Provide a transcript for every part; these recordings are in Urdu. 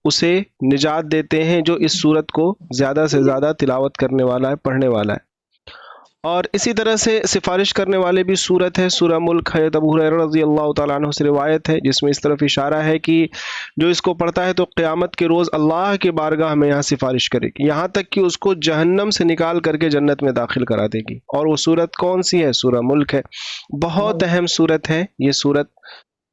اسے نجات دیتے ہیں جو اس صورت کو زیادہ سے زیادہ تلاوت کرنے والا ہے، پڑھنے والا ہے۔ اور اسی طرح سے سفارش کرنے والے بھی صورت ہے، سورہ ملک ہے، ابو ہریرہ رضی اللہ تعالیٰ عنہ سے روایت ہے جس میں اس طرف اشارہ ہے کہ جو اس کو پڑھتا ہے تو قیامت کے روز اللہ کے بارگاہ میں یہاں سفارش کرے گی، یہاں تک کہ اس کو جہنم سے نکال کر کے جنت میں داخل کرا دے گی۔ اور وہ صورت کون سی ہے؟ سورہ ملک ہے، بہت اہم صورت ہے یہ صورت۔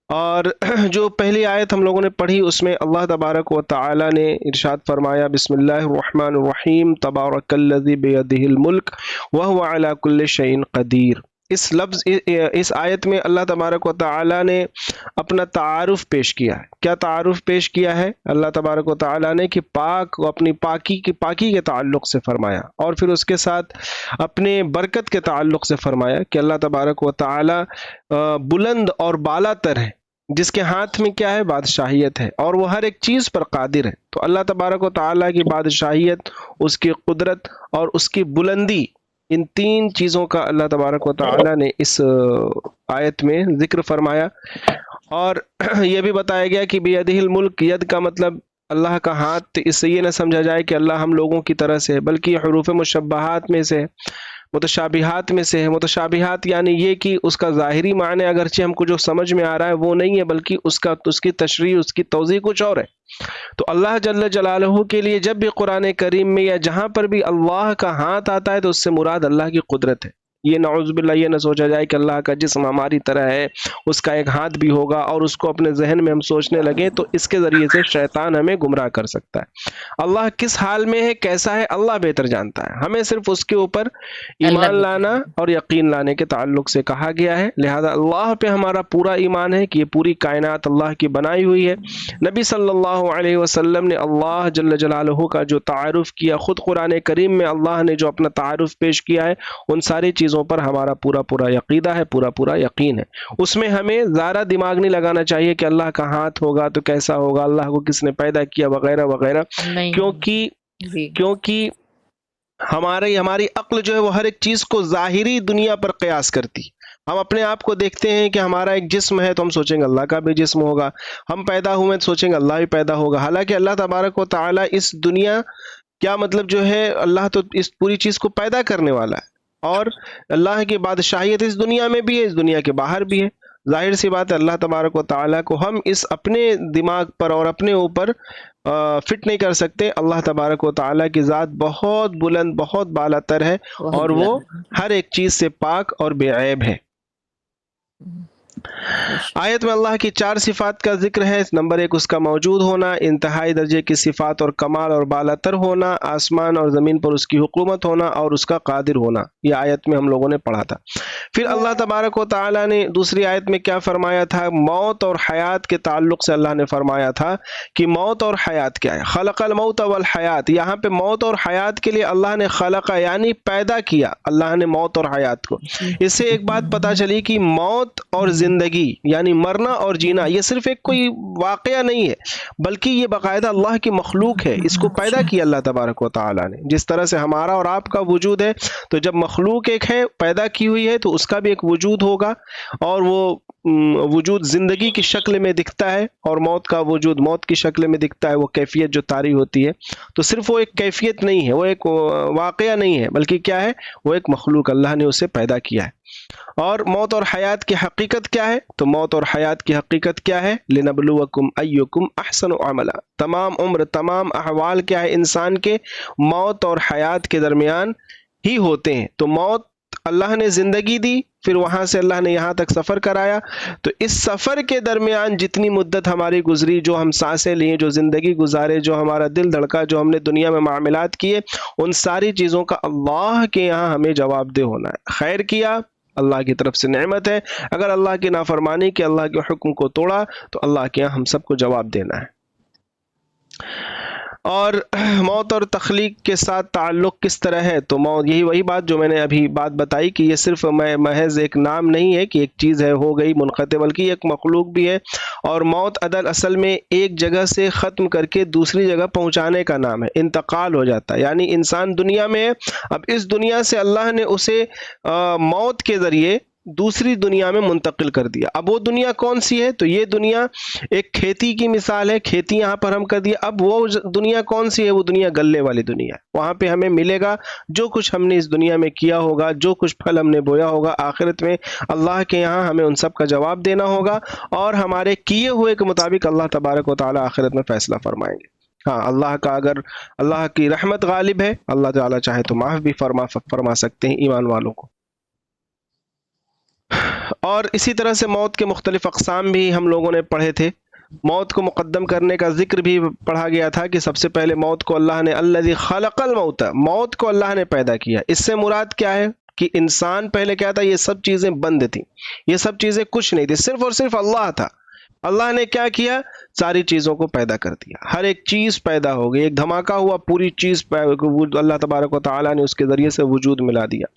اور جو پہلی آیت ہم لوگوں نے پڑھی اس میں اللہ تبارک و تعالی نے ارشاد فرمایا، بسم اللہ الرحمن الرحیم، تبارک الذی بیدہ الملک وہو علی کل شیء قدیر۔ اس آیت میں اللہ تبارک و تعالی نے اپنا تعارف پیش کیا ہے۔ کیا تعارف پیش کیا ہے اللہ تبارک و تعالی نے؟ کہ پاک و اپنی پاکی کے تعلق سے فرمایا، اور پھر اس کے ساتھ اپنے برکت کے تعلق سے فرمایا کہ اللہ تبارک و تعالی بلند اور بالا تر ہے، جس کے ہاتھ میں کیا ہے؟ بادشاہیت ہے، اور وہ ہر ایک چیز پر قادر ہے۔ تو اللہ تبارک و تعالیٰ کی بادشاہیت، اس کی قدرت اور اس کی بلندی، ان تین چیزوں کا اللہ تبارک و تعالیٰ نے اس آیت میں ذکر فرمایا۔ اور یہ بھی بتایا گیا کہ بیدہ الملک، ید کا مطلب اللہ کا ہاتھ، اس سے یہ نہ سمجھا جائے کہ اللہ ہم لوگوں کی طرح سے ہے، بلکہ یہ حروف مشبہات میں سے، متشابہات میں سے ہے۔ متشابہات یعنی یہ کہ اس کا ظاہری معنی اگرچہ ہم کو جو سمجھ میں آ رہا ہے وہ نہیں ہے، بلکہ اس کی تشریح، اس کی توضیح کچھ اور ہے۔ تو اللہ جل جلالہ کے لیے جب بھی قرآن کریم میں یا جہاں پر بھی اللہ کا ہاتھ آتا ہے تو اس سے مراد اللہ کی قدرت ہے۔ یہ نعوذ باللہ یہ نہ سوچا جائے کہ اللہ کا جسم ہماری طرح ہے، اس کا ایک ہاتھ بھی ہوگا، اور اس کو اپنے ذہن میں ہم سوچنے لگے تو اس کے ذریعے سے شیطان ہمیں گمراہ کر سکتا ہے۔ اللہ کس حال میں ہے، کیسا ہے، اللہ بہتر جانتا ہے، ہمیں صرف اس کے اوپر ایمان لانا اور یقین لانے کے تعلق سے کہا گیا ہے۔ لہذا اللہ پہ ہمارا پورا ایمان ہے کہ یہ پوری کائنات اللہ کی بنائی ہوئی ہے۔ نبی صلی اللہ علیہ وسلم نے اللہ جل جلالہ کا جو تعارف کیا، خود قرآن کریم میں اللہ نے جو اپنا تعارف پیش کیا ہے، ان ساری چیزوں پر ہمارا پورا عقیدہ ہے، پورا یقین ہے۔ اس میں ہمیں زیادہ دماغ نہیں لگانا چاہیے کہ اللہ کا ہاتھ ہوگا تو کیسا ہوگا، اللہ کو کس نے پیدا کیا، وغیرہ وغیرہ، کیونکہ ہماری عقل جو ہے وہ ہر ایک چیز کو ظاہری دنیا پر قیاس کرتی۔ ہم اپنے آپ کو دیکھتے ہیں کہ ہمارا ایک جسم ہے تو ہم سوچیں گے اللہ کا بھی جسم ہوگا، ہم پیدا ہوئے تو سوچیں گے اللہ بھی پیدا ہوگا، حالانکہ اللہ تبارک و تعالی اس دنیا، کیا مطلب جو ہے، اللہ تو اس پوری چیز کو پیدا کرنے والا ہے، اور اللہ کی بادشاہیت اس دنیا میں بھی ہے، اس دنیا کے باہر بھی ہے۔ ظاہر سی بات ہے اللہ تبارک و تعالیٰ کو ہم اس اپنے دماغ پر اور اپنے اوپر فٹ نہیں کر سکتے۔ اللہ تبارک و تعالیٰ کی ذات بہت بلند، بہت بالا تر ہے، اور وہ ہر ایک چیز سے پاک اور بے عیب ہے۔ آیت میں اللہ کی 4 صفات کا ذکر ہے۔ نمبر 1 اس کا موجود ہونا، انتہائی درجے کی صفات اور کمال اور بالا تر ہونا، آسمان اور زمین پر اس کی حکومت ہونا، اور اس کا قادر ہونا۔ یہ آیت میں ہم لوگوں نے پڑھا تھا۔ پھر اللہ تبارک و تعالیٰ نے دوسری آیت میں کیا فرمایا تھا؟ موت اور حیات کے تعلق سے اللہ نے فرمایا تھا کہ موت اور حیات کیا ہے؟ خلق الموت والحیات، یہاں پہ موت اور حیات کے لیے اللہ نے خلق یعنی پیدا کیا، اللہ نے موت اور حیات کو۔ اس سے ایک بات پتہ چلی کہ موت اور زندگی یعنی مرنا اور جینا یہ صرف ایک کوئی واقعہ نہیں ہے، بلکہ یہ باقاعدہ اللہ کی مخلوق ہے، اس کو پیدا کیا اللہ تبارک و تعالیٰ نے۔ جس طرح سے ہمارا اور آپ کا وجود ہے، تو جب مخلوق ایک ہے پیدا کی ہوئی ہے تو اس کا بھی ایک وجود ہوگا، اور وہ وجود زندگی کی شکل میں دکھتا ہے، اور موت کا وجود موت کی شکل میں دکھتا ہے، وہ کیفیت جو طاری ہوتی ہے۔ تو صرف وہ ایک کیفیت نہیں ہے، وہ ایک واقعہ نہیں ہے، بلکہ کیا ہے؟ وہ ایک مخلوق، اللہ نے اسے پیدا کیا ہے۔ اور موت اور حیات کی حقیقت کیا ہے؟ تو موت اور حیات کی حقیقت کیا ہے؟ لنبلوکم ایکم احسن عملا، تمام عمر، تمام احوال کیا ہے انسان کے؟ موت اور حیات کے درمیان ہی ہوتے ہیں۔ تو موت اللہ نے زندگی دی، پھر وہاں سے اللہ نے یہاں تک سفر کرایا، تو اس سفر کے درمیان جتنی مدت ہماری گزری، جو ہم سانسیں لیے، جو زندگی گزارے، جو ہمارا دل دھڑکا، جو ہم نے دنیا میں معاملات کیے، ان ساری چیزوں کا اللہ کے یہاں ہمیں جواب دہ ہونا ہے۔ خیر کیا، اللہ کی طرف سے نعمت ہے، اگر اللہ کی نافرمانی کی، اللہ کے حکم کو توڑا، تو اللہ کے یہاں ہم سب کو جواب دینا ہے۔ اور موت اور تخلیق کے ساتھ تعلق کس طرح ہے؟ تو موت، یہی وہی بات جو میں نے ابھی بات بتائی کہ یہ صرف محض ایک نام نہیں ہے کہ ایک چیز ہے ہو گئی منقطع، بلکہ یہ ایک مخلوق بھی ہے۔ اور موت اصل میں ایک جگہ سے ختم کر کے دوسری جگہ پہنچانے کا نام ہے، انتقال ہو جاتا ہے۔ یعنی انسان دنیا میں ہے، اب اس دنیا سے اللہ نے اسے موت کے ذریعے دوسری دنیا میں منتقل کر دیا. اب وہ دنیا کون سی ہے؟ تو یہ دنیا ایک کھیتی کی مثال ہے. کھیتی یہاں پر ہم کر دیا. اب وہ دنیا کون سی ہے؟ وہ دنیا گلے والی دنیا ہے. وہاں پہ ہمیں ملے گا جو کچھ ہم نے اس دنیا میں کیا ہوگا، جو کچھ پھل ہم نے بویا ہوگا، آخرت میں اللہ کے یہاں ہمیں ان سب کا جواب دینا ہوگا، اور ہمارے کیے ہوئے کے مطابق اللہ تبارک و تعالی آخرت میں فیصلہ فرمائیں گے. ہاں، اللہ کا اگر اللہ کی رحمت غالب ہے، اللہ تعالیٰ چاہے تو معاف بھی فرما سکتے ہیں ایمان والوں کو. اور اسی طرح سے موت کے مختلف اقسام بھی ہم لوگوں نے پڑھے تھے. موت کو مقدم کرنے کا ذکر بھی پڑھا گیا تھا کہ سب سے پہلے موت کو اللہ نے الذی خلق الموت، موت کو اللہ نے پیدا کیا. اس سے مراد کیا ہے کہ انسان پہلے کیا تھا؟ یہ سب چیزیں بند تھیں، یہ سب چیزیں کچھ نہیں تھی، صرف اور صرف اللہ تھا. اللہ نے کیا کیا؟ ساری چیزوں کو پیدا کر دیا. ہر ایک چیز پیدا ہو گئی، ایک دھماکہ ہوا، پوری چیز اللہ تبارک و تعالیٰ نے اس کے ذریعے سے وجود ملا دیا.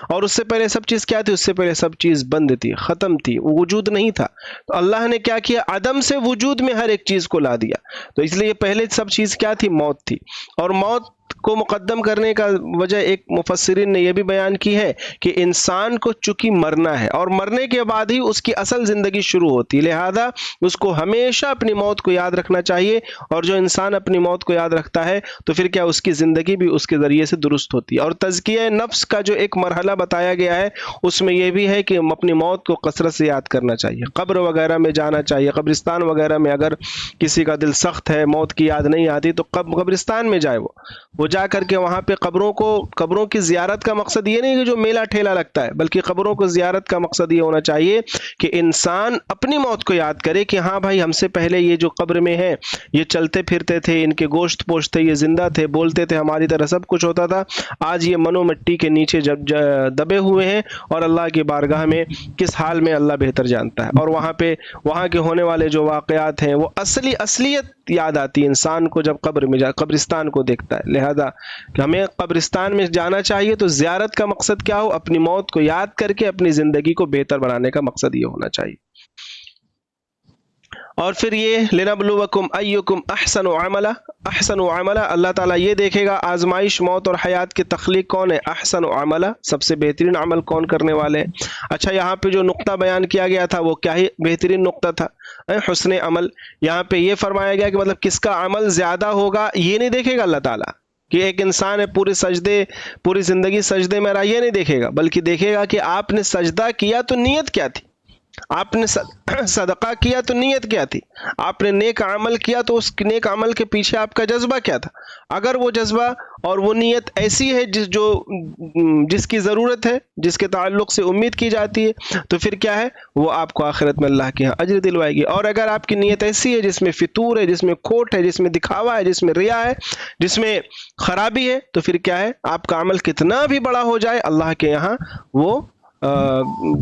اور اس سے پہلے سب چیز کیا تھی؟ اس سے پہلے سب چیز بند تھی، ختم تھی، وجود نہیں تھا. تو اللہ نے کیا کیا؟ عدم سے وجود میں ہر ایک چیز کو لا دیا. تو اس لیے پہلے سب چیز کیا تھی؟ موت تھی. اور موت کو مقدم کرنے کا وجہ ایک مفسرین نے یہ بھی بیان کی ہے کہ انسان کو چونکہ مرنا ہے، اور مرنے کے بعد ہی اس کی اصل زندگی شروع ہوتی ہے، لہذا اس کو ہمیشہ اپنی موت کو یاد رکھنا چاہیے. اور جو انسان اپنی موت کو یاد رکھتا ہے تو پھر کیا اس کی زندگی بھی اس کے ذریعے سے درست ہوتی ہے. اور تزکیہ نفس کا جو ایک مرحلہ بتایا گیا ہے اس میں یہ بھی ہے کہ اپنی موت کو کثرت سے یاد کرنا چاہیے. قبر وغیرہ میں جانا چاہیے، قبرستان وغیرہ میں اگر کسی کا دل سخت ہے، موت کی یاد نہیں آتی، تو قبرستان میں جائے، وہ جا کر کے وہاں پہ قبروں کی زیارت کا مقصد یہ نہیں کہ جو میلہ ٹھیلا لگتا ہے، بلکہ قبروں کو زیارت کا مقصد یہ ہونا چاہیے کہ انسان اپنی موت کو یاد کرے کہ ہاں بھائی، ہم سے پہلے یہ جو قبر میں ہے یہ چلتے پھرتے تھے، ان کے گوشت پوش تھے، یہ زندہ تھے، بولتے تھے، ہماری طرح سب کچھ ہوتا تھا. آج یہ منو مٹی کے نیچے جب دبے ہوئے ہیں، اور اللہ کی بارگاہ میں کس حال میں اللہ بہتر جانتا ہے. اور وہاں کے ہونے والے جو واقعات ہیں وہ اصلیت یاد آتی ہے انسان کو جب قبرستان کو دیکھتا ہے. لہذا کہ ہمیں قبرستان میں جانا چاہیے. تو زیارت کا مقصد کیا ہو؟ اپنی موت کو یاد کر کے اپنی زندگی کو بہتر بنانے کا مقصد یہ ہونا چاہیے. اور پھر یہ لنبلوکم ایکم احسن عملا، احسن عملا، اللہ تعالیٰ یہ دیکھے گا آزمائش موت اور حیات کی تخلیق کون ہے؟ احسن عملا، سب سے بہترین عمل کون کرنے والے ہیں. اچھا، یہاں پہ جو نقطہ بیان کیا گیا تھا وہ کیا ہی بہترین نقطہ تھا؟ حسن عمل. یہاں پہ یہ فرمایا گیا کہ مطلب کس کا عمل زیادہ ہوگا یہ نہیں دیکھے گا اللہ تعالیٰ کہ ایک انسان ہے پوری زندگی سجدے میں رہا، یہ نہیں دیکھے گا، بلکہ دیکھے گا کہ آپ نے سجدہ کیا تو نیت کیا تھی، آپ نے صدقہ کیا تو نیت کیا تھی، آپ نے نیک عمل کیا تو اس نیک عمل کے پیچھے آپ کا جذبہ کیا تھا. اگر وہ جذبہ اور وہ نیت ایسی ہے جس کی ضرورت ہے، جس کے تعلق سے امید کی جاتی ہے، تو پھر کیا ہے؟ وہ آپ کو آخرت میں اللہ کے ہاں اجر دلوائے گی. اور اگر آپ کی نیت ایسی ہے جس میں فتور ہے، جس میں کھوٹ ہے، جس میں دکھاوا ہے، جس میں ریا ہے، جس میں خرابی ہے، تو پھر کیا ہے؟ آپ کا عمل کتنا بھی بڑا ہو جائے اللہ کے یہاں وہ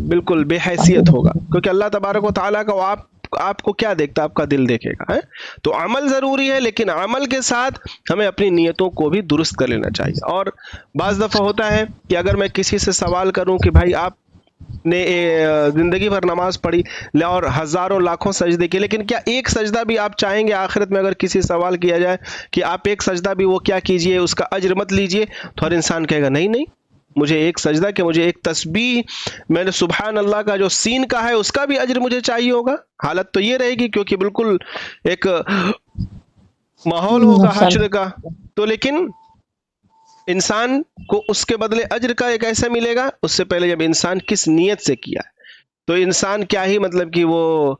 بالکل بے حیثیت ہوگا، کیونکہ اللہ تبارک و تعالیٰ کا آپ کو کیا دیکھتا؟ آپ کا دل دیکھے گا. تو عمل ضروری ہے، لیکن عمل کے ساتھ ہمیں اپنی نیتوں کو بھی درست کر لینا چاہیے. اور بعض دفعہ ہوتا ہے کہ اگر میں کسی سے سوال کروں کہ بھائی آپ نے زندگی بھر نماز پڑھی اور ہزاروں لاکھوں سجدے کیے، لیکن کیا ایک سجدہ بھی آپ چاہیں گے آخرت میں اگر کسی سوال کیا جائے کہ آپ ایک سجدہ بھی وہ کیا کیجئے، اس کا اجر مت لیجئے، تو ہر انسان کہے گا نہیں، مجھے ایک سجدہ کہ مجھے ایک تسبیح میں نے سبحان اللہ کا جو سین کا ہے اس کا بھی اجر مجھے چاہیے ہوگا. حالت تو یہ رہے گی کیونکہ بالکل ایک ماحول ہوگا حشر کا. تو لیکن انسان کو اس کے بدلے اجر کا ایک ایسا ملے گا، اس سے پہلے جب انسان کس نیت سے کیا ہے. تو انسان کیا ہی مطلب کہ وہ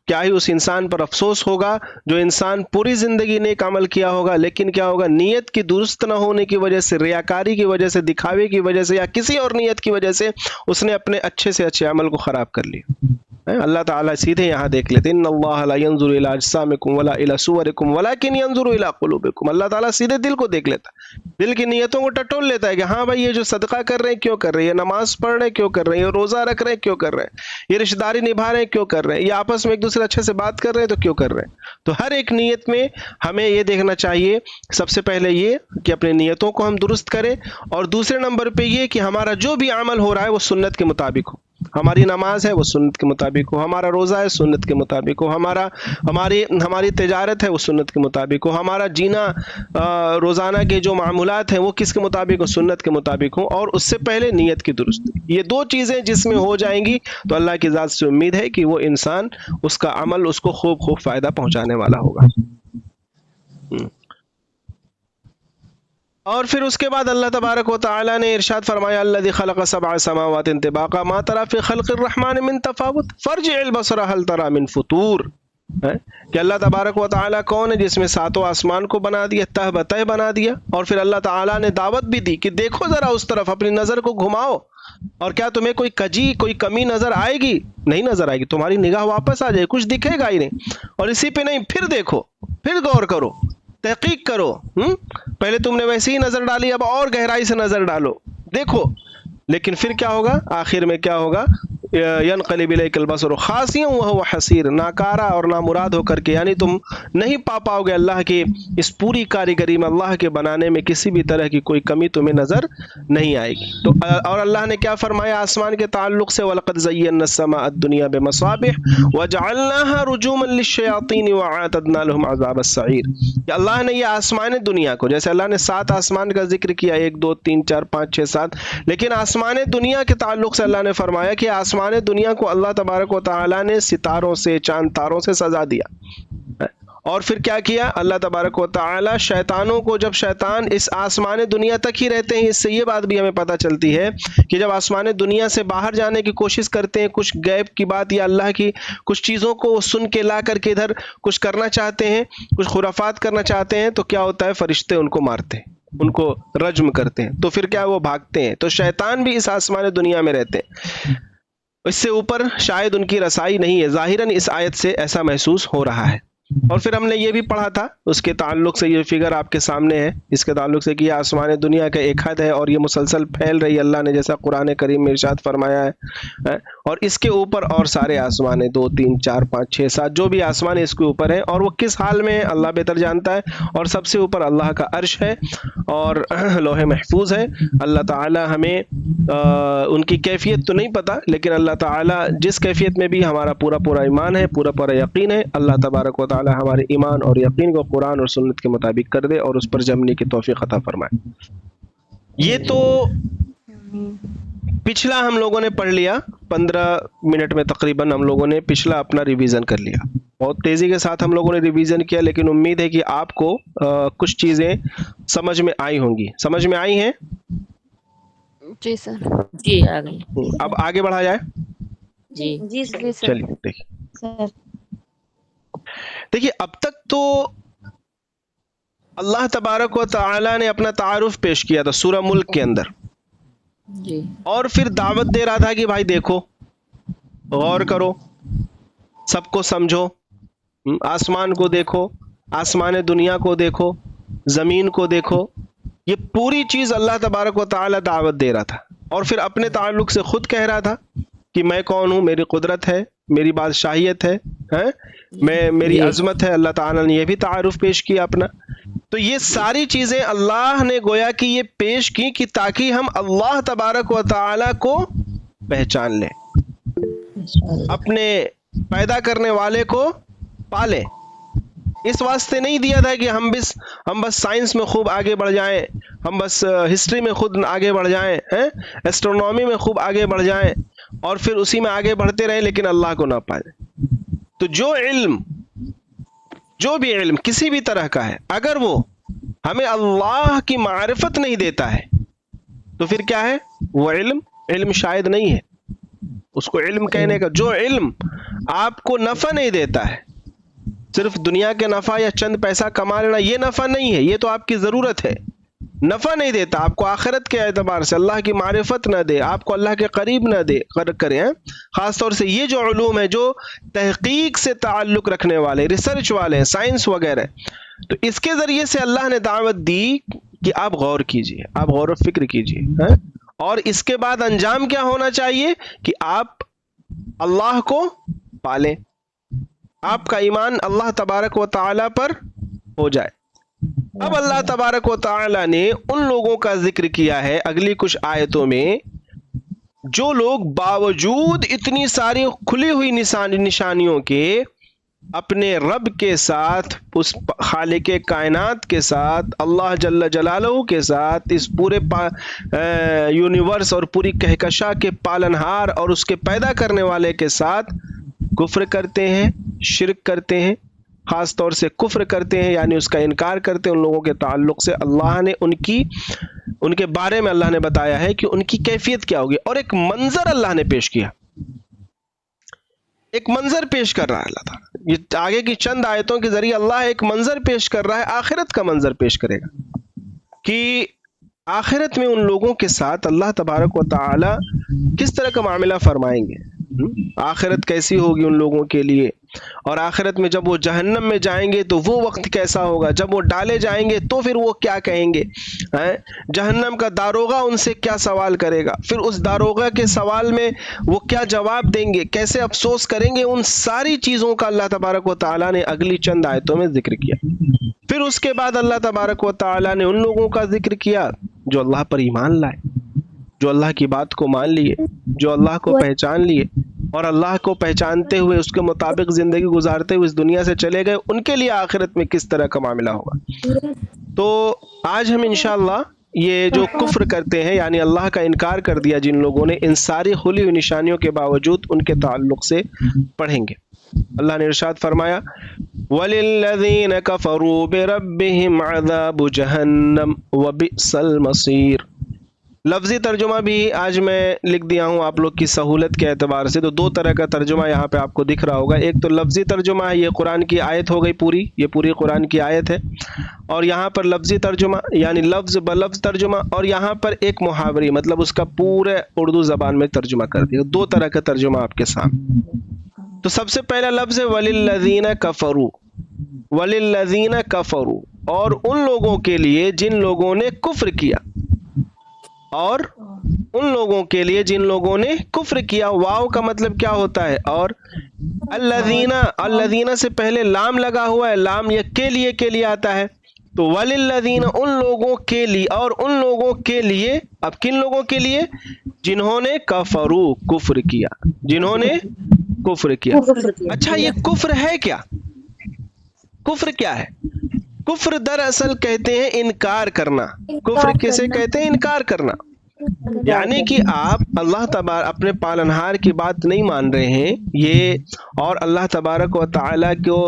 کیا ہی اس انسان پر افسوس ہوگا جو انسان پوری زندگی نیک عمل کیا ہوگا، لیکن کیا ہوگا؟ نیت کی درست نہ ہونے کی وجہ سے، ریاکاری کی وجہ سے، دکھاوے کی وجہ سے، یا کسی اور نیت کی وجہ سے اس نے اپنے اچھے سے اچھے عمل کو خراب کر لیا. اللہ تعالیٰ سیدھے یہاں دیکھ لیتے ان اللہ لا ينظر الى اجسامکم ولا الى صورکم ولکن ينظر الى قلوبکم. اللہ تعالیٰ سیدھے دل کو دیکھ لیتا ہے، دل کی نیتوں کو ٹٹول لیتا ہے کہ ہاں بھائی یہ جو صدقہ کر رہے ہیں کیوں کر رہے ہیں، یہ نماز پڑھ رہے ہیں کیوں کر رہے ہیں، یہ روزہ رکھ رہے ہیں کیوں کر رہے ہیں، یہ رشتہ داری نبھا رہے ہیں کیوں کر رہے ہیں، یہ آپس میں ایک دوسرے اچھے سے بات کر رہے ہیں تو کیوں کر رہے ہیں. تو ہر ایک نیت میں ہمیں یہ دیکھنا چاہیے سب سے پہلے یہ کہ اپنی نیتوں کو ہم درست کریں، اور دوسرے نمبر پہ یہ کہ ہمارا جو بھی عمل ہو رہا ہے وہ سنت کے مطابق ہو. ہماری نماز ہے وہ سنت کے مطابق ہو، ہمارا روزہ ہے سنت کے مطابق ہو، ہماری تجارت ہے وہ سنت کے مطابق ہو، ہمارا جینا روزانہ کے جو معمولات ہیں وہ کس کے مطابق ہو، سنت کے مطابق ہوں، اور اس سے پہلے نیت کی درست۔ یہ دو چیزیں جس میں ہو جائیں گی تو اللہ کی ذات سے امید ہے کہ وہ انسان، اس کا عمل اس کو خوب فائدہ پہنچانے والا ہوگا۔ اور پھر اس کے بعد اللہ تبارک و تعالی نے ارشاد فرمایا الذی خلق سبع سماوات طباقا ما ترى في خلق الرحمن من تفاوت فارجع البصر هل ترى من فطور، کہ اللہ تبارک و تعالی کون ہے جس میں ساتوں آسمان کو بنا دیا، تہ بتہ بنا دیا، اور پھر اللہ تعالی نے دعوت بھی دی کہ دیکھو ذرا اس طرف، اپنی نظر کو گھماؤ، اور کیا تمہیں کوئی کمی نظر آئے گی؟ نہیں نظر آئے گی، تمہاری نگاہ واپس آ جائے، کچھ دکھے گا ہی نہیں، اور اسی پہ نہیں، پھر دیکھو، پھر غور کرو، تحقیق کرو، پہلے تم نے ویسے ہی نظر ڈالی، اب اور گہرائی سے نظر ڈالو، دیکھو، لیکن پھر کیا ہوگا؟ آخر میں کیا ہوگا؟ ینقلب الیک البصر خاسئا وهو حسیر، ناکارہ اور نامراد ہو کر کے، یعنی تم نہیں پاؤ گے اللہ کی اس پوری کاریگری میں، اللہ کے بنانے میں کسی بھی طرح کی کوئی کمی تمہیں نظر نہیں آئے گی۔ تو اور اللہ نے کیا فرمایا آسمان کے تعلق سے؟ وَلَقَدْ زَيَّنَّا السَّمَاءَ الدُّنْيَا بِمَصَابِيحَ وَجَعَلْنَاهَا رُجُومًا لِلشَّيَاطِينِ وَأَعْتَدْنَا لَهُمْ عَذَابَ السَّعِيرِ، کہ اللہ نے یہ آسمان دنیا کو، جیسے اللہ نے 7 آسمان کا ذکر کیا، 1 2 3 4 5 6 7، لیکن آسمان دنیا کے تعلق سے اللہ نے فرمایا کہ آسمان دنیا کو اللہ تبارک و تعالی نے ستاروں سے، چاند تاروں سے سزا دیا، اور پھر کیا کیا اللہ تبارک و تعالی؟ شیطانوں کو، جب شیطان اس آسمان دنیا تک ہی رہتے ہیں، اس سے یہ بات بھی ہمیں پتہ چلتی ہے کہ جب آسمان دنیا سے باہر جانے کی کوشش کرتے ہیں، کچھ غیب کی بات یا اللہ کی کچھ چیزوں کو سن کے لا کر کے ادھر کچھ کرنا چاہتے ہیں، کچھ خرافات کرنا چاہتے ہیں، تو کیا ہوتا ہے؟ فرشتے ان کو مارتے ہیں، ان کو رجم کرتے ہیں، تو پھر کیا وہ بھاگتے ہیں۔ تو شیطان بھی اس آسمان دنیا میں رہتے ہیں، اس سے اوپر شاید ان کی رسائی نہیں ہے، ظاہراً اس آیت سے ایسا محسوس ہو رہا ہے۔ اور پھر ہم نے یہ بھی پڑھا تھا اس کے تعلق سے، یہ فگر آپ کے سامنے ہے، اس کے تعلق سے کہ یہ آسمان دنیا کا ایک حد ہے اور یہ مسلسل پھیل رہی ہے، اللہ نے جیسا قرآن کریم میں ارشاد فرمایا ہے، اور اس کے اوپر اور سارے آسمان ہیں، 2 3 4 5 6 7 جو بھی آسمان اس کے اوپر ہیں، اور وہ کس حال میں اللہ بہتر جانتا ہے، اور سب سے اوپر اللہ کا عرش ہے اور لوح محفوظ ہے۔ اللہ تعالی ہمیں ان کی کیفیت تو نہیں پتہ، لیکن اللہ تعالی جس کیفیت میں بھی ہمارا پورا ایمان ہے، پورا یقین ہے، اللہ تبارک و تعالی ہمارے ایمان اور یقین کو قرآن اور سنت کے مطابق کر دے اور اس پر جمنے کی توفیق عطا فرمائے۔ یہ تو پچھلا ہم لوگوں نے پڑھ لیا، 15 منٹ میں تقریباً ہم لوگوں نے پچھلا اپنا ریویژن کر لیا، بہت تیزی کے ساتھ ہم لوگوں نے ریویژن کیا، لیکن امید ہے کہ آپ کو کچھ چیزیں سمجھ میں آئی ہوں گی۔ سمجھ میں آئی ہیں؟ جی سر، جی آ گئی۔ اب آگے بڑھا جائے؟ جی جی سر، چلیے دیکھیے اب تک تو اللہ تبارک و تعالی نے اپنا تعارف پیش کیا تھا سورہ ملک کے اندر، جی، اور پھر دعوت دے رہا تھا کہ بھائی دیکھو، غور کرو، سب کو سمجھو، آسمان کو دیکھو، آسمان دنیا کو دیکھو، زمین کو دیکھو، یہ پوری چیز اللہ تبارک و تعالی دعوت دے رہا تھا، اور پھر اپنے تعلق سے خود کہہ رہا تھا کہ میں کون ہوں، میری قدرت ہے، میری بادشاہیت ہے، میری عظمت ہے۔ اللہ تعالیٰ نے یہ بھی تعارف پیش کیا اپنا۔ تو یہ ساری چیزیں اللہ نے گویا کہ یہ پیش کی کہ تاکہ ہم اللہ تبارک و تعالی کو پہچان لیں، اپنے پیدا کرنے والے کو پالیں۔ اس واسطے نہیں دیا تھا کہ ہم بس سائنس میں خوب آگے بڑھ جائیں، ہم بس ہسٹری میں خود آگے بڑھ جائیں، ایسٹرونومی میں خوب آگے بڑھ جائیں، اور پھر اسی میں آگے بڑھتے رہیں لیکن اللہ کو نہ پائیں۔ تو جو بھی علم کسی بھی طرح کا ہے، اگر وہ ہمیں اللہ کی معرفت نہیں دیتا ہے تو پھر کیا ہے؟ وہ علم شاید نہیں ہے۔ اس کو علم کہنے کا، جو علم آپ کو نفع نہیں دیتا ہے، صرف دنیا کے نفع یا چند پیسہ کما لینا، یہ نفع نہیں ہے، یہ تو آپ کی ضرورت ہے، نفع نہیں دیتا آپ کو آخرت کے اعتبار سے، اللہ کی معرفت نہ دے، آپ کو اللہ کے قریب نہ دے کریں۔ خاص طور سے یہ جو علوم ہے جو تحقیق سے تعلق رکھنے والے، ریسرچ والے، سائنس وغیرہ، تو اس کے ذریعے سے اللہ نے دعوت دی کہ آپ غور کیجئے، آپ غور و فکر کیجئے، اور اس کے بعد انجام کیا ہونا چاہیے کہ آپ اللہ کو پالیں، آپ کا ایمان اللہ تبارک و تعالی پر ہو جائے۔ اب اللہ تبارک و تعالی نے ان لوگوں کا ذکر کیا ہے اگلی کچھ آیتوں میں جو لوگ باوجود اتنی ساری کھلی ہوئی نشانیوں کے اپنے رب کے ساتھ، اس خالق کائنات کے ساتھ، اللہ جل جلالہ کے ساتھ، اس پورے یونیورس اور پوری کہکشاں کے پالنہار اور اس کے پیدا کرنے والے کے ساتھ کفر کرتے ہیں، شرک کرتے ہیں، خاص طور سے کفر کرتے ہیں یعنی اس کا انکار کرتے ہیں، ان لوگوں کے تعلق سے اللہ نے ان کے بارے میں اللہ نے بتایا ہے کہ ان کی کیفیت کیا ہوگی، اور ایک منظر اللہ نے پیش کیا، ایک منظر پیش کر رہا ہے اللہ تعالیٰ۔ یہ آگے کی چند آیتوں کے ذریعے اللہ ایک منظر پیش کر رہا ہے، آخرت کا منظر پیش کرے گا کہ آخرت میں ان لوگوں کے ساتھ اللہ تبارک و تعالی کس طرح کا معاملہ فرمائیں گے، آخرت کیسی ہوگی ان لوگوں کے لیے، اور آخرت میں جب وہ جہنم میں جائیں گے تو وہ وقت کیسا ہوگا، جب وہ ڈالے جائیں گے تو پھر وہ کیا کہیں گے، جہنم کا داروغہ ان سے کیا سوال کرے گا، پھر اس داروغہ کے سوال میں وہ کیا جواب دیں گے، کیسے افسوس کریں گے، ان ساری چیزوں کا اللہ تبارک و تعالیٰ نے اگلی چند آیتوں میں ذکر کیا۔ پھر اس کے بعد اللہ تبارک و تعالیٰ نے ان لوگوں کا ذکر کیا جو اللہ پر ایمان لائے، جو اللہ کی بات کو مان لیے، جو اللہ کو پہچان لیے اور اللہ کو پہچانتے ہوئے اس کے مطابق زندگی گزارتے ہوئے اس دنیا سے چلے گئے، ان کے لیے آخرت میں کس طرح کا معاملہ ہوگا۔ تو آج ہم انشاءاللہ یہ جو کفر کرتے ہیں یعنی اللہ کا انکار کر دیا جن لوگوں نے، ان ساری کھلی ہوئی نشانیوں کے باوجود ان کے تعلق سے پڑھیں گے۔ اللہ نے ارشاد فرمایا وَلِلَّذِينَ كَفَرُوا بِرَبِّهِمْ عَذَابُ جَهَنَّمَ وَبِئْسَ الْمَصِيرُ۔ لفظی ترجمہ بھی آج میں لکھ دیا ہوں آپ لوگ کی سہولت کے اعتبار سے، تو دو طرح کا ترجمہ یہاں پہ آپ کو دکھ رہا ہوگا۔ ایک تو لفظی ترجمہ ہے، یہ قرآن کی آیت ہو گئی پوری، یہ پوری قرآن کی آیت ہے، اور یہاں پر لفظی ترجمہ یعنی لفظ بلفظ ترجمہ، اور یہاں پر ایک محاوری مطلب اس کا پورے اردو زبان میں ترجمہ کر دیا۔ دو طرح کا ترجمہ آپ کے سامنے۔ تو سب سے پہلا لفظ ہے وَلِلَّذِينَ كَفَرُوا، وَلِلَّذِينَ كَفَرُوا، اور ان لوگوں کے لیے جن لوگوں نے کفر کیا، اور ان لوگوں کے لیے جن لوگوں نے کفر کیا۔ واو کا مطلب کیا ہوتا ہے، اور الذین سے پہلے لام لگا ہوا ہے، لام یہ کے لیے آتا ہے، تو وللذین ان لوگوں کے لیے، اور ان لوگوں کے لیے، اب کن لوگوں کے لیے؟ جنہوں نے کفرو کفر کیا، جنہوں نے کفر کیا۔ اچھا یہ کفر ہے کیا؟ کفر کیا ہے؟ کفر دراصل کہتے ہیں انکار کرنا۔ کفر کسے کہتے ہیں؟ انکار کرنا، یعنی کہ آپ اللہ تبارک اپنے پالنہار کی بات نہیں مان رہے ہیں یہ، اور اللہ تبارک و تعالیٰ کو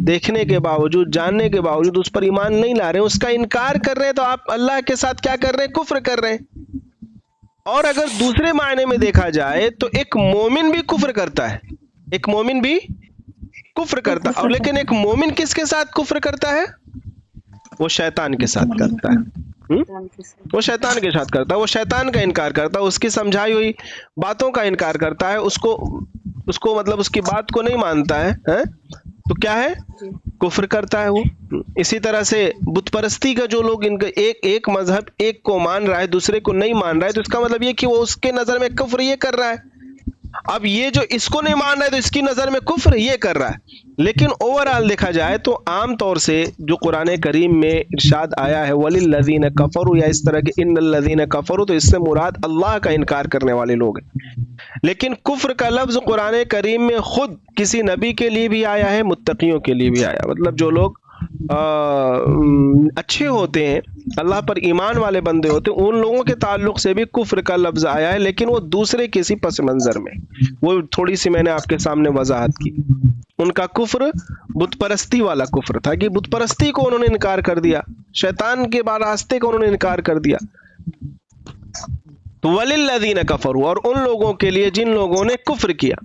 دیکھنے کے باوجود، جاننے کے باوجود اس پر ایمان نہیں لا رہے ہیں، اس کا انکار کر رہے ہیں، تو آپ اللہ کے ساتھ کیا کر رہے ہیں؟ کفر کر رہے ہیں۔ اور اگر دوسرے معنی میں دیکھا جائے تو ایک مومن بھی کفر کرتا ہے، ایک مومن بھی کفر کرتا ہے، اور لیکن ایک مومن کس کے ساتھ کفر کرتا ہے؟ وہ شیطان کے ساتھ کرتا ہے، وہ شیطان کے ساتھ کرتا ہے، وہ شیطان کا انکار کرتا ہے، اس کی سمجھائی ہوئی باتوں کا انکار کرتا ہے، اس کو مطلب اس کی بات کو نہیں مانتا ہے، تو کیا ہے؟ کفر کرتا ہے وہ۔ اسی طرح سے بت پرستی کا جو لوگ ان کا ایک مذہب ایک کو مان رہا ہے دوسرے کو نہیں مان رہا ہے، تو اس کا مطلب یہ کہ وہ اس کے نظر میں کفر یہ کر رہا ہے۔ اب یہ جو اس کو نہیں مان رہا ہے تو اس کی نظر میں کفر یہ کر رہا ہے۔ لیکن اوورآل دیکھا جائے تو عام طور سے جو قرآن کریم میں ارشاد آیا ہے وَلِلَّذِينَ كَفَرُوا، یا اس طرح کہ اِنَّ الَّذِينَ كَفَرُوا، تو اس سے مراد اللہ کا انکار کرنے والے لوگ ہیں۔ لیکن کفر کا لفظ قرآن کریم میں خود کسی نبی کے لیے بھی آیا ہے، متقیوں کے لیے بھی آیا، مطلب جو لوگ اچھے ہوتے ہیں، اللہ پر ایمان والے بندے ہوتے ہیں، ان لوگوں کے تعلق سے بھی کفر کا لفظ آیا ہے، لیکن وہ دوسرے کسی پس منظر میں، وہ تھوڑی سی میں نے آپ کے سامنے وضاحت کی۔ ان کا کفر بت پرستی والا کفر تھا کہ بت پرستی کو انہوں نے انکار کر دیا، شیطان کے راستے کو انہوں نے انکار کر دیا۔ تو وَلِلَّذِينَ كَفَرُوا، اور ان لوگوں کے لیے جن لوگوں نے کفر کیا۔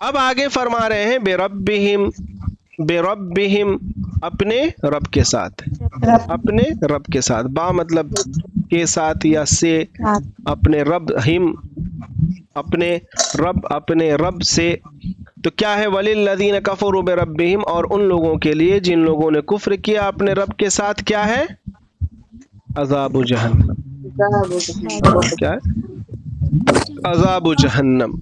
اب آگے فرما رہے ہیں بِرَبِّهِمْ، اپنے رب کے ساتھ، اپنے رب کے ساتھ، با مطلب کے ساتھ یا سے، اپنے رب، ہم اپنے رب سے، تو کیا ہے؟ وَلِلَّذِينَ كَفَرُوا بِرَبِّهِمْ، اور ان لوگوں کے لیے جن لوگوں نے کفر کیا اپنے رب کے ساتھ، کیا ہے؟ عذاب جہنم۔ کیا ہے؟ عذاب جہنم،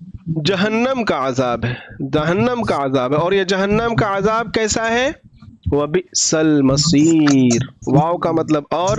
جہنم کا عذاب ہے، جہنم کا عذاب ہے، اور یہ جہنم کا عذاب کیسا ہے؟ وَبِئْسَ الْمَصِيرُ، واو کا مطلب اور،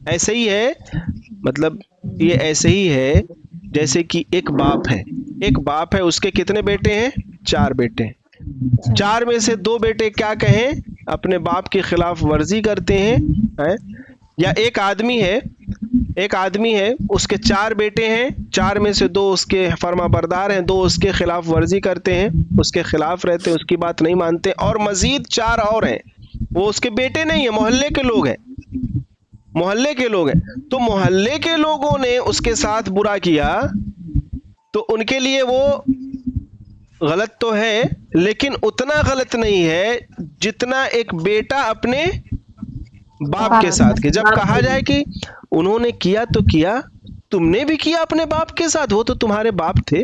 ایسے ہی ہے، مطلب یہ ایسے ہی ہے جیسے کہ ایک باپ ہے، اس کے کتنے بیٹے ہیں؟ 4 بیٹے ہیں. 4 میں سے 2 بیٹے کیا کہیں؟ اپنے باپ کی خلاف ورزی کرتے ہیں. یا ایک آدمی ہے اس کے 4 بیٹے ہیں، 4 میں سے 2 اس کے فرما بردار ہیں، 2 اس کے خلاف ورزی کرتے ہیں، اس کے خلاف رہتے ہیں، اس کی بات نہیں مانتے، اور مزید 4 اور ہیں، وہ اس کے بیٹے نہیں ہیں، محلے کے لوگ ہیں. تو محلے کے لوگوں نے اس کے ساتھ برا کیا تو ان کے لیے وہ غلط تو ہے، لیکن اتنا غلط نہیں ہے جتنا ایک بیٹا اپنے باپ کے ساتھ کہ جب کہا جائے کہ انہوں نے کیا تو کیا، تم نے بھی کیا اپنے باپ کے ساتھ، وہ تو تمہارے باپ تھے.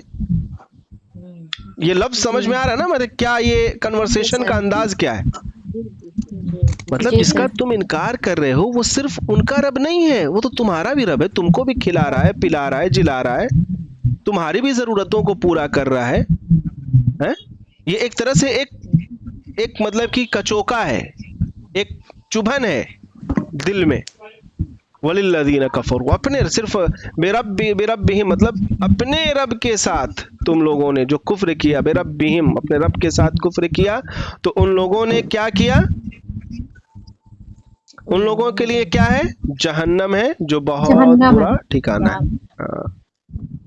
یہ لفظ سمجھ میں آ رہا ہے نا؟ مطلب کیا یہ کنورسیشن کا انداز کیا ہے؟ مطلب جی جس کا سر. تم انکار کر رہے ہو وہ صرف ان کا رب نہیں ہے، وہ تو تمہارا بھی رب ہے، تم کو بھی کھلا رہا ہے، پلا رہا ہے، جلا رہا ہے، تمہاری بھی ضرورتوں کو پورا کر رہا ہے. یہ ایک طرح سے ایک مطلب کہ کچوکا ہے، ایک چبھن ہے دل میں. وَلِلَّذِينَ كَفَرُوا، اپنے صرف بِرَبِّهِمْ مطلب اپنے رب کے ساتھ تم لوگوں نے جو کفر کیا، بِرَبِّهِمْ اپنے رب کے ساتھ کفر کیا، تو ان لوگوں نے کیا کیا؟ ان لوگوں کے لیے کیا ہے؟ جہنم ہے، جو بہت جہنم برا ہے. ٹھکانہ ہے.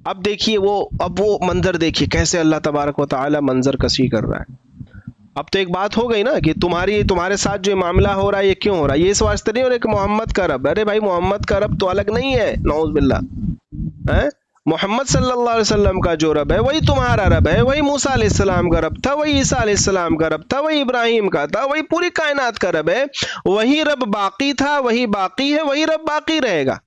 اب دیکھیے وہ منظر دیکھیے کیسے اللہ تبارک و تعالی منظر کشی کر رہا ہے. اب تو ایک بات ہو گئی نا کہ تمہارے ساتھ جو معاملہ ہو رہا ہے یہ کیوں ہو رہا ہے؟ یہ اس واسطے نہیں ہو رہا کہ محمد کا رب، ارے بھائی محمد کا رب تو الگ نہیں ہے، نعوذ باللہ. محمد صلی اللہ علیہ وسلم کا جو رب ہے وہی تمہارا رب ہے، وہی موسیٰ علیہ السلام کا رب تھا، وہی عیسیٰ علیہ السلام کا رب تھا، وہی ابراہیم کا تھا، وہی پوری کائنات کا رب ہے. وہی رب باقی تھا، وہی باقی ہے، وہی رب باقی رہے گا.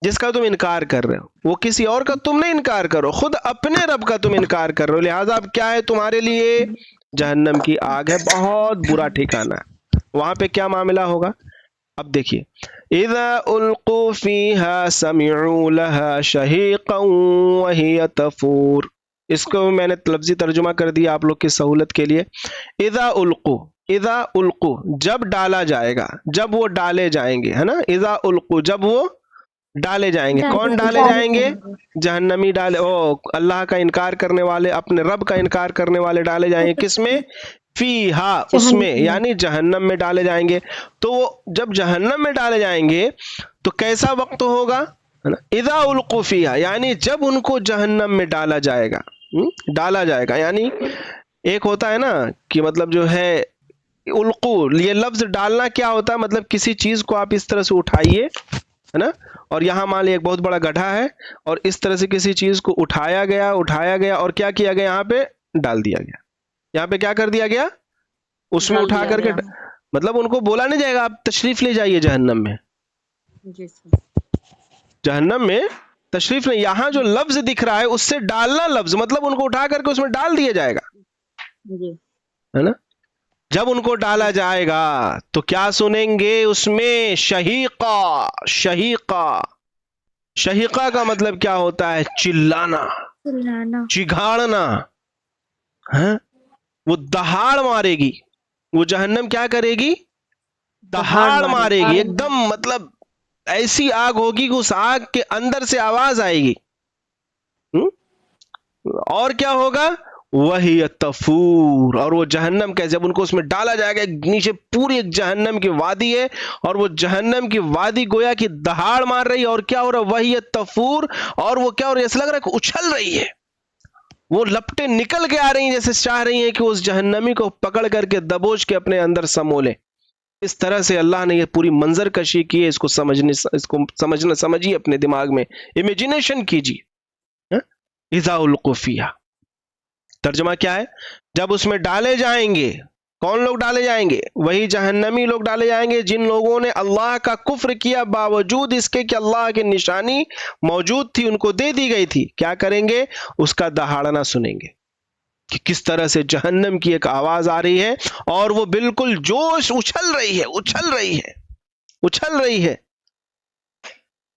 جس کا تم انکار کر رہے ہو وہ کسی اور کا تم نہیں انکار کرو، خود اپنے رب کا تم انکار کر رہے ہو. لہٰذا اب کیا ہے تمہارے لیے؟ جہنم کی آگ ہے، بہت برا ٹھکانہ. وہاں پہ کیا معاملہ ہوگا؟ اب دیکھیے، اذا القوا فیہا سمعوا لہا شہیقا وہی تفور. اس کو میں نے لفظی ترجمہ کر دیا آپ لوگ کی سہولت کے لیے. اذا القوا جب ڈالا جائے گا، جب وہ ڈالے جائیں گے، ہے نا؟ اذا القوا جب وہ ڈالے جائیں گے. کون ڈالے جائیں گے؟ جہنمی ڈالے، اللہ کا انکار کرنے والے، اپنے رب کا انکار کرنے والے ڈالے جائیں گے. کس میں؟ فیہا، اس میں، یعنی جہنم میں ڈالے جائیں گے. تو وہ جب جہنم میں ڈالے جائیں گے تو کیسا وقت ہوگا؟ اذا القوا فیہا یعنی جب ان کو جہنم میں ڈالا جائے گا. یعنی ایک ہوتا ہے نا کہ مطلب جو ہے القو، یہ لفظ ڈالنا کیا ہوتا ہے؟ مطلب کسی چیز کو آپ اس طرح سے اٹھائیے، ہے نا، اور یہاں مان لیں ایک بہت بڑا گڈھا ہے اور اس طرح سے کسی چیز کو اٹھایا گیا اور کیا کیا گیا؟ یہاں پہ ڈال دیا گیا. یہاں پہ کیا کر دیا گیا؟ اس میں اٹھا کر کے مطلب ان کو بولا نہیں جائے گا آپ تشریف لے جائیے جہنم میں. جہنم میں تشریف نہیں، یہاں جو لفظ دکھ رہا ہے اس سے ڈالنا لفظ، مطلب ان کو اٹھا کر کے اس میں ڈال دیا جائے گا، ہے نا؟ جب ان کو ڈالا جائے گا تو کیا سنیں گے اس میں؟ شہیقہ کا مطلب کیا ہوتا ہے؟ چلانا، چگھاڑنا. وہ دہاڑ مارے گی، وہ جہنم کیا کرے گی؟ دہاڑ مارے گی ایک دم. مطلب ایسی آگ ہوگی کہ اس آگ کے اندر سے آواز آئے گی. اور کیا ہوگا؟ وہی تفور، اور وہ جہنم کا جب ان کو اس میں ڈالا جائے گا، نیچے پوری ایک جہنم کی وادی ہے اور وہ جہنم کی وادی گویا کہ دہاڑ مار رہی ہے. اور کیا ہو رہا ہے؟ وہی تفور، اور وہ کیا ہو رہا ہے؟ ایسا لگ رہا ہے کہ اچھل رہی ہے، وہ لپٹیں نکل کے آ رہی ہیں جیسے چاہ رہی ہیں کہ اس جہنمی کو پکڑ کر کے دبوچ کے اپنے اندر سمو لے. اس طرح سے اللہ نے یہ پوری منظر کشی کی ہے. اس کو سمجھیے، اپنے دماغ میں امیجنیشن کیجیے. اذا القوا فیہا ترجمہ کیا ہے؟ جب اس میں ڈالے جائیں گے. کون لوگ ڈالے جائیں گے؟ وہی جہنمی لوگ ڈالے جائیں گے جن لوگوں نے اللہ کا کفر کیا باوجود اس کے کہ اللہ کی نشانی موجود تھی، ان کو دے دی گئی تھی. کیا کریں گے؟ اس کا دہاڑنا سنیں گے کہ کس طرح سے جہنم کی ایک آواز آ رہی ہے اور وہ بالکل جوش اچھل رہی ہے.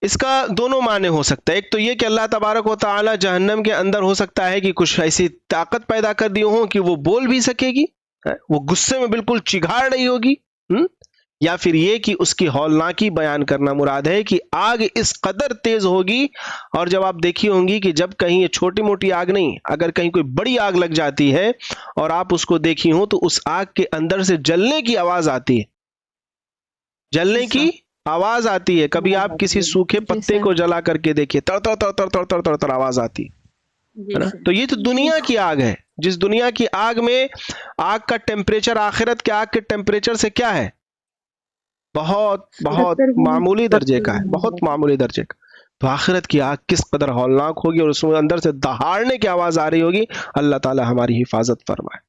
اس کا دونوں معنی ہو سکتا ہے. ایک تو یہ کہ اللہ تبارک و تعالی جہنم کے اندر ہو سکتا ہے کہ کچھ ایسی طاقت پیدا کر دی ہوں کہ وہ بول بھی سکے گی، وہ غصے میں بالکل چگھاڑ رہی ہوگی، یا پھر یہ کہ اس کی ہولناکی بیان کرنا مراد ہے کہ آگ اس قدر تیز ہوگی. اور جب آپ دیکھی ہوں گی کہ جب کہیں یہ چھوٹی موٹی آگ نہیں، اگر کہیں کوئی بڑی آگ لگ جاتی ہے اور آپ اس کو دیکھی ہوں تو اس آگ کے اندر سے جلنے کی آواز آتی ہے، جلنے کی آواز آتی ہے. کبھی آپ کسی سوکھے پتے کو جلا کر کے دیکھیے، تڑ تڑ تڑ تڑ تڑ تڑ تڑ تڑ آواز آتی ہے نا. تو یہ تو دنیا کی آگ ہے. جس دنیا کی آگ میں آگ کا ٹیمپریچر آخرت کے آگ کے ٹیمپریچر سے کیا ہے؟ بہت بہت معمولی درجے کا ہے، بہت معمولی درجے کا. تو آخرت کی آگ کس قدر ہولناک ہوگی اور اس میں اندر سے دہاڑنے کی آواز آ رہی ہوگی. اللہ تعالی ہماری حفاظت فرمائے.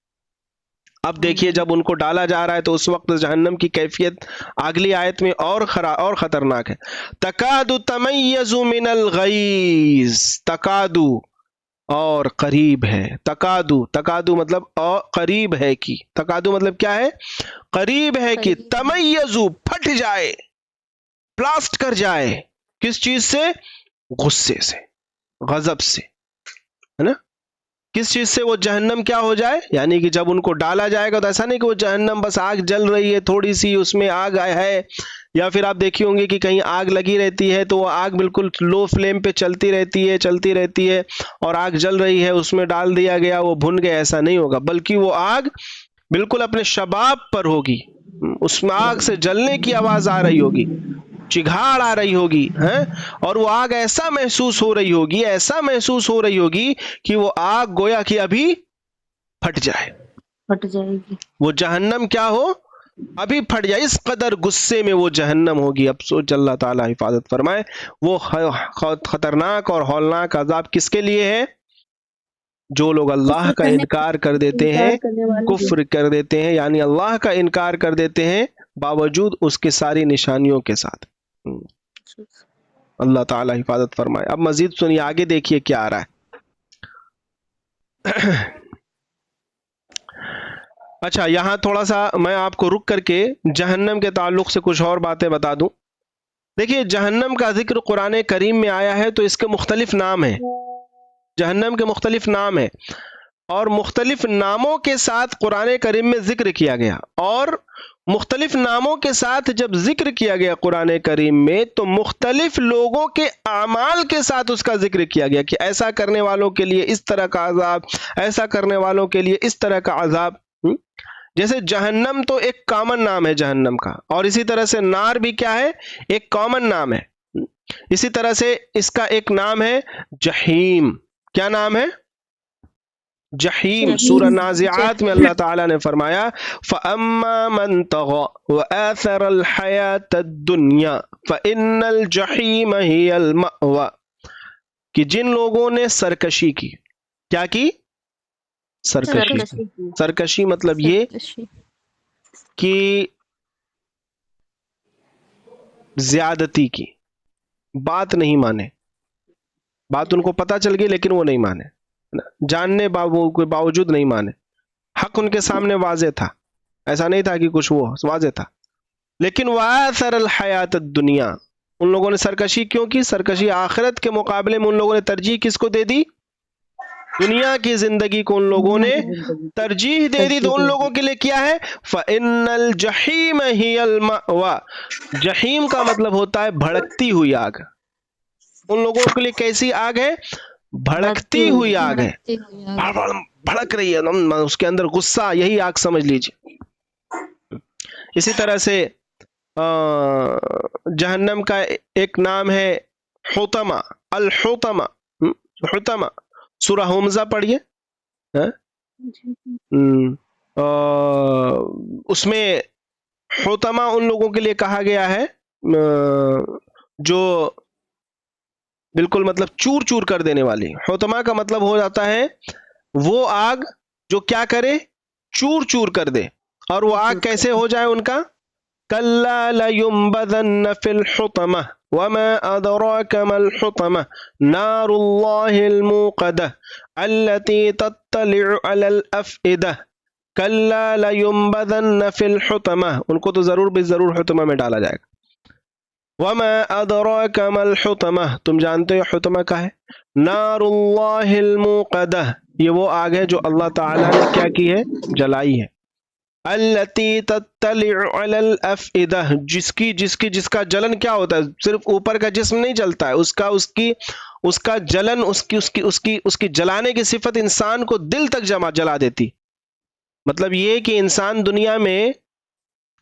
اب دیکھیے جب ان کو ڈالا جا رہا ہے تو اس وقت جہنم کی کیفیت اگلی آیت میں اور خطرناک ہے. تکاد تمیز من الغیظ، تکادو اور قریب ہے، تکادو مطلب قریب ہے کی، تکادو مطلب کیا ہے؟ قریب ہے کہ تمیزو پھٹ جائے، بلاسٹ کر جائے. کس چیز سے؟ غصے سے، غضب سے، ہے نا. کس چیز سے وہ جہنم کیا ہو جائے؟ یعنی کہ جب ان کو ڈالا جائے گا تو ایسا نہیں کہ وہ جہنم بس آگ جل رہی ہے تھوڑی سی، اس میں آگ ہے، یا پھر آپ دیکھی ہوں گے کہ کہیں آگ لگی رہتی ہے تو وہ آگ بالکل لو فلیم پہ چلتی رہتی ہے اور آگ جل رہی ہے، اس میں ڈال دیا گیا وہ بھن گیا. ایسا نہیں ہوگا، بلکہ وہ آگ بالکل اپنے شباب پر ہوگی. اس میں آگ سے جلنے کی آواز آ رہی ہوگی، چگھاڑ آ رہی ہوگی، اور وہ آگ ایسا محسوس ہو رہی ہوگی کہ وہ آگ گویا کہ ابھی پھٹ جائے گی. وہ جہنم کیا ہو؟ ابھی پھٹ جائے. اس قدر غصے میں وہ جہنم ہوگی. اب سوچ، اللہ تعالی حفاظت فرمائے. وہ خطرناک اور ہولناک عذاب کس کے لیے ہے؟ جو لوگ اللہ کا انکار کر دیتے ہیں، کفر کر دیتے ہیں، یعنی اللہ کا انکار کر دیتے ہیں باوجود اس کے ساری نشانیوں کے ساتھ. اللہ تعالی حفاظت فرمائے. اب مزید سنیے، آگے دیکھیے کیا آ رہا ہے. اچھا، یہاں تھوڑا سا میں آپ کو رک کر کے جہنم کے تعلق سے کچھ اور باتیں بتا دوں. دیکھیے جہنم کا ذکر قرآن کریم میں آیا ہے تو اس کے مختلف نام ہیں، جہنم کے مختلف نام ہیں، اور مختلف ناموں کے ساتھ قرآن کریم میں ذکر کیا گیا. اور مختلف ناموں کے ساتھ جب ذکر کیا گیا قرآن کریم میں تو مختلف لوگوں کے اعمال کے ساتھ اس کا ذکر کیا گیا کہ ایسا کرنے والوں کے لیے اس طرح کا عذاب، ایسا کرنے والوں کے لیے اس طرح کا عذاب. جیسے جہنم تو ایک کامن نام ہے جہنم کا، اور اسی طرح سے نار بھی کیا ہے؟ ایک کامن نام ہے. اسی طرح سے اس کا ایک نام ہے جہیم. کیا نام ہے؟ جہیم. سورہ نازعات میں اللہ تعالیٰ نے فرمایا فَأَمَّا مَن طَغَى وَآثَرَ الْحَيَاةَ الدُّنْيَا فَإِنَّ الْجَحِيمَ هِيَ الْمَأْوَى، کہ جن لوگوں نے سرکشی کی. کیا کی؟ سرکشی مطلب یہ کہ زیادتی کی، بات نہیں مانے، بات ان کو پتہ چل گئی لیکن وہ نہیں مانے، جاننے کے باوجود نہیں مانے. حق ان کے سامنے واضح تھا، ایسا نہیں تھا کہ کچھ وہ واضح تھا، لیکن وَآثَرَ الْحَيَاةَ الدُّنْيَا، ان لوگوں نے سرکشی کیوں کی؟ سرکشی آخرت کے مقابلے میں ان لوگوں نے ترجیح کس کو دے دی؟ دنیا کی زندگی کو ان لوگوں نے ترجیح دے دی. تو ان لوگوں کے لیے کیا ہے؟ فَإِنَّ الْجَحِيمَ هِيَ الْمَأْوَى، جہیم کا مطلب ہوتا ہے بھڑکتی ہوئی آگ. ان لوگوں کے لیے کیسی آگ ہے؟ بھڑکتی ہوئی آگ ہے، بھڑک رہی ہے، اس کے اندر غصہ، یہی آگ سمجھ لیجیے. اسی طرح سے جہنم کا ایک نام ہے حطمہ، الحطمہ. حطمہ سورہ حمزہ پڑھیے، اس میں حطمہ ان لوگوں کے لیے کہا گیا ہے جو بالکل مطلب چور چور کر دینے والی. حطمہ کا مطلب ہو جاتا ہے وہ آگ جو کیا کرے؟ چور چور کر دے. اور وہ آگ کیسے ہو جائے ان کا؟ کَلَّا لَيُنبَذَنَّ فِي الْحُطَمَةِ وَمَا أَدْرَاكَ مَا الْحُطَمَةُ نَارُ اللَّهِ الْمُوقَدَةُ الَّتِي تَطَّلِعُ عَلَى الْأَفْئِدَةِ كَلَّا لَيُنبَذَنَّ فِي الْحُطَمَةِ، ان کو تو ضرور بھی ضرور حطمہ میں ڈالا جائے گا. وَمَا أَدْرَاكَ مَا الْحُطَمَةُ، تم جانتے ہو حطمہ کا ہے؟ نَارُ اللَّهِ الْمُوقَدَةُ، یہ وہ آگ ہے جو اللہ تعالیٰ نے کیا کی ہے؟ جلائی ہے. التی تطلع علی الافئدہ، جس کا جلن کیا ہوتا ہے، صرف اوپر کا جسم نہیں جلتا ہے، اس کا جلن، اس کی جلانے کی صفت انسان کو دل تک جلا دیتی. مطلب یہ کہ انسان دنیا میں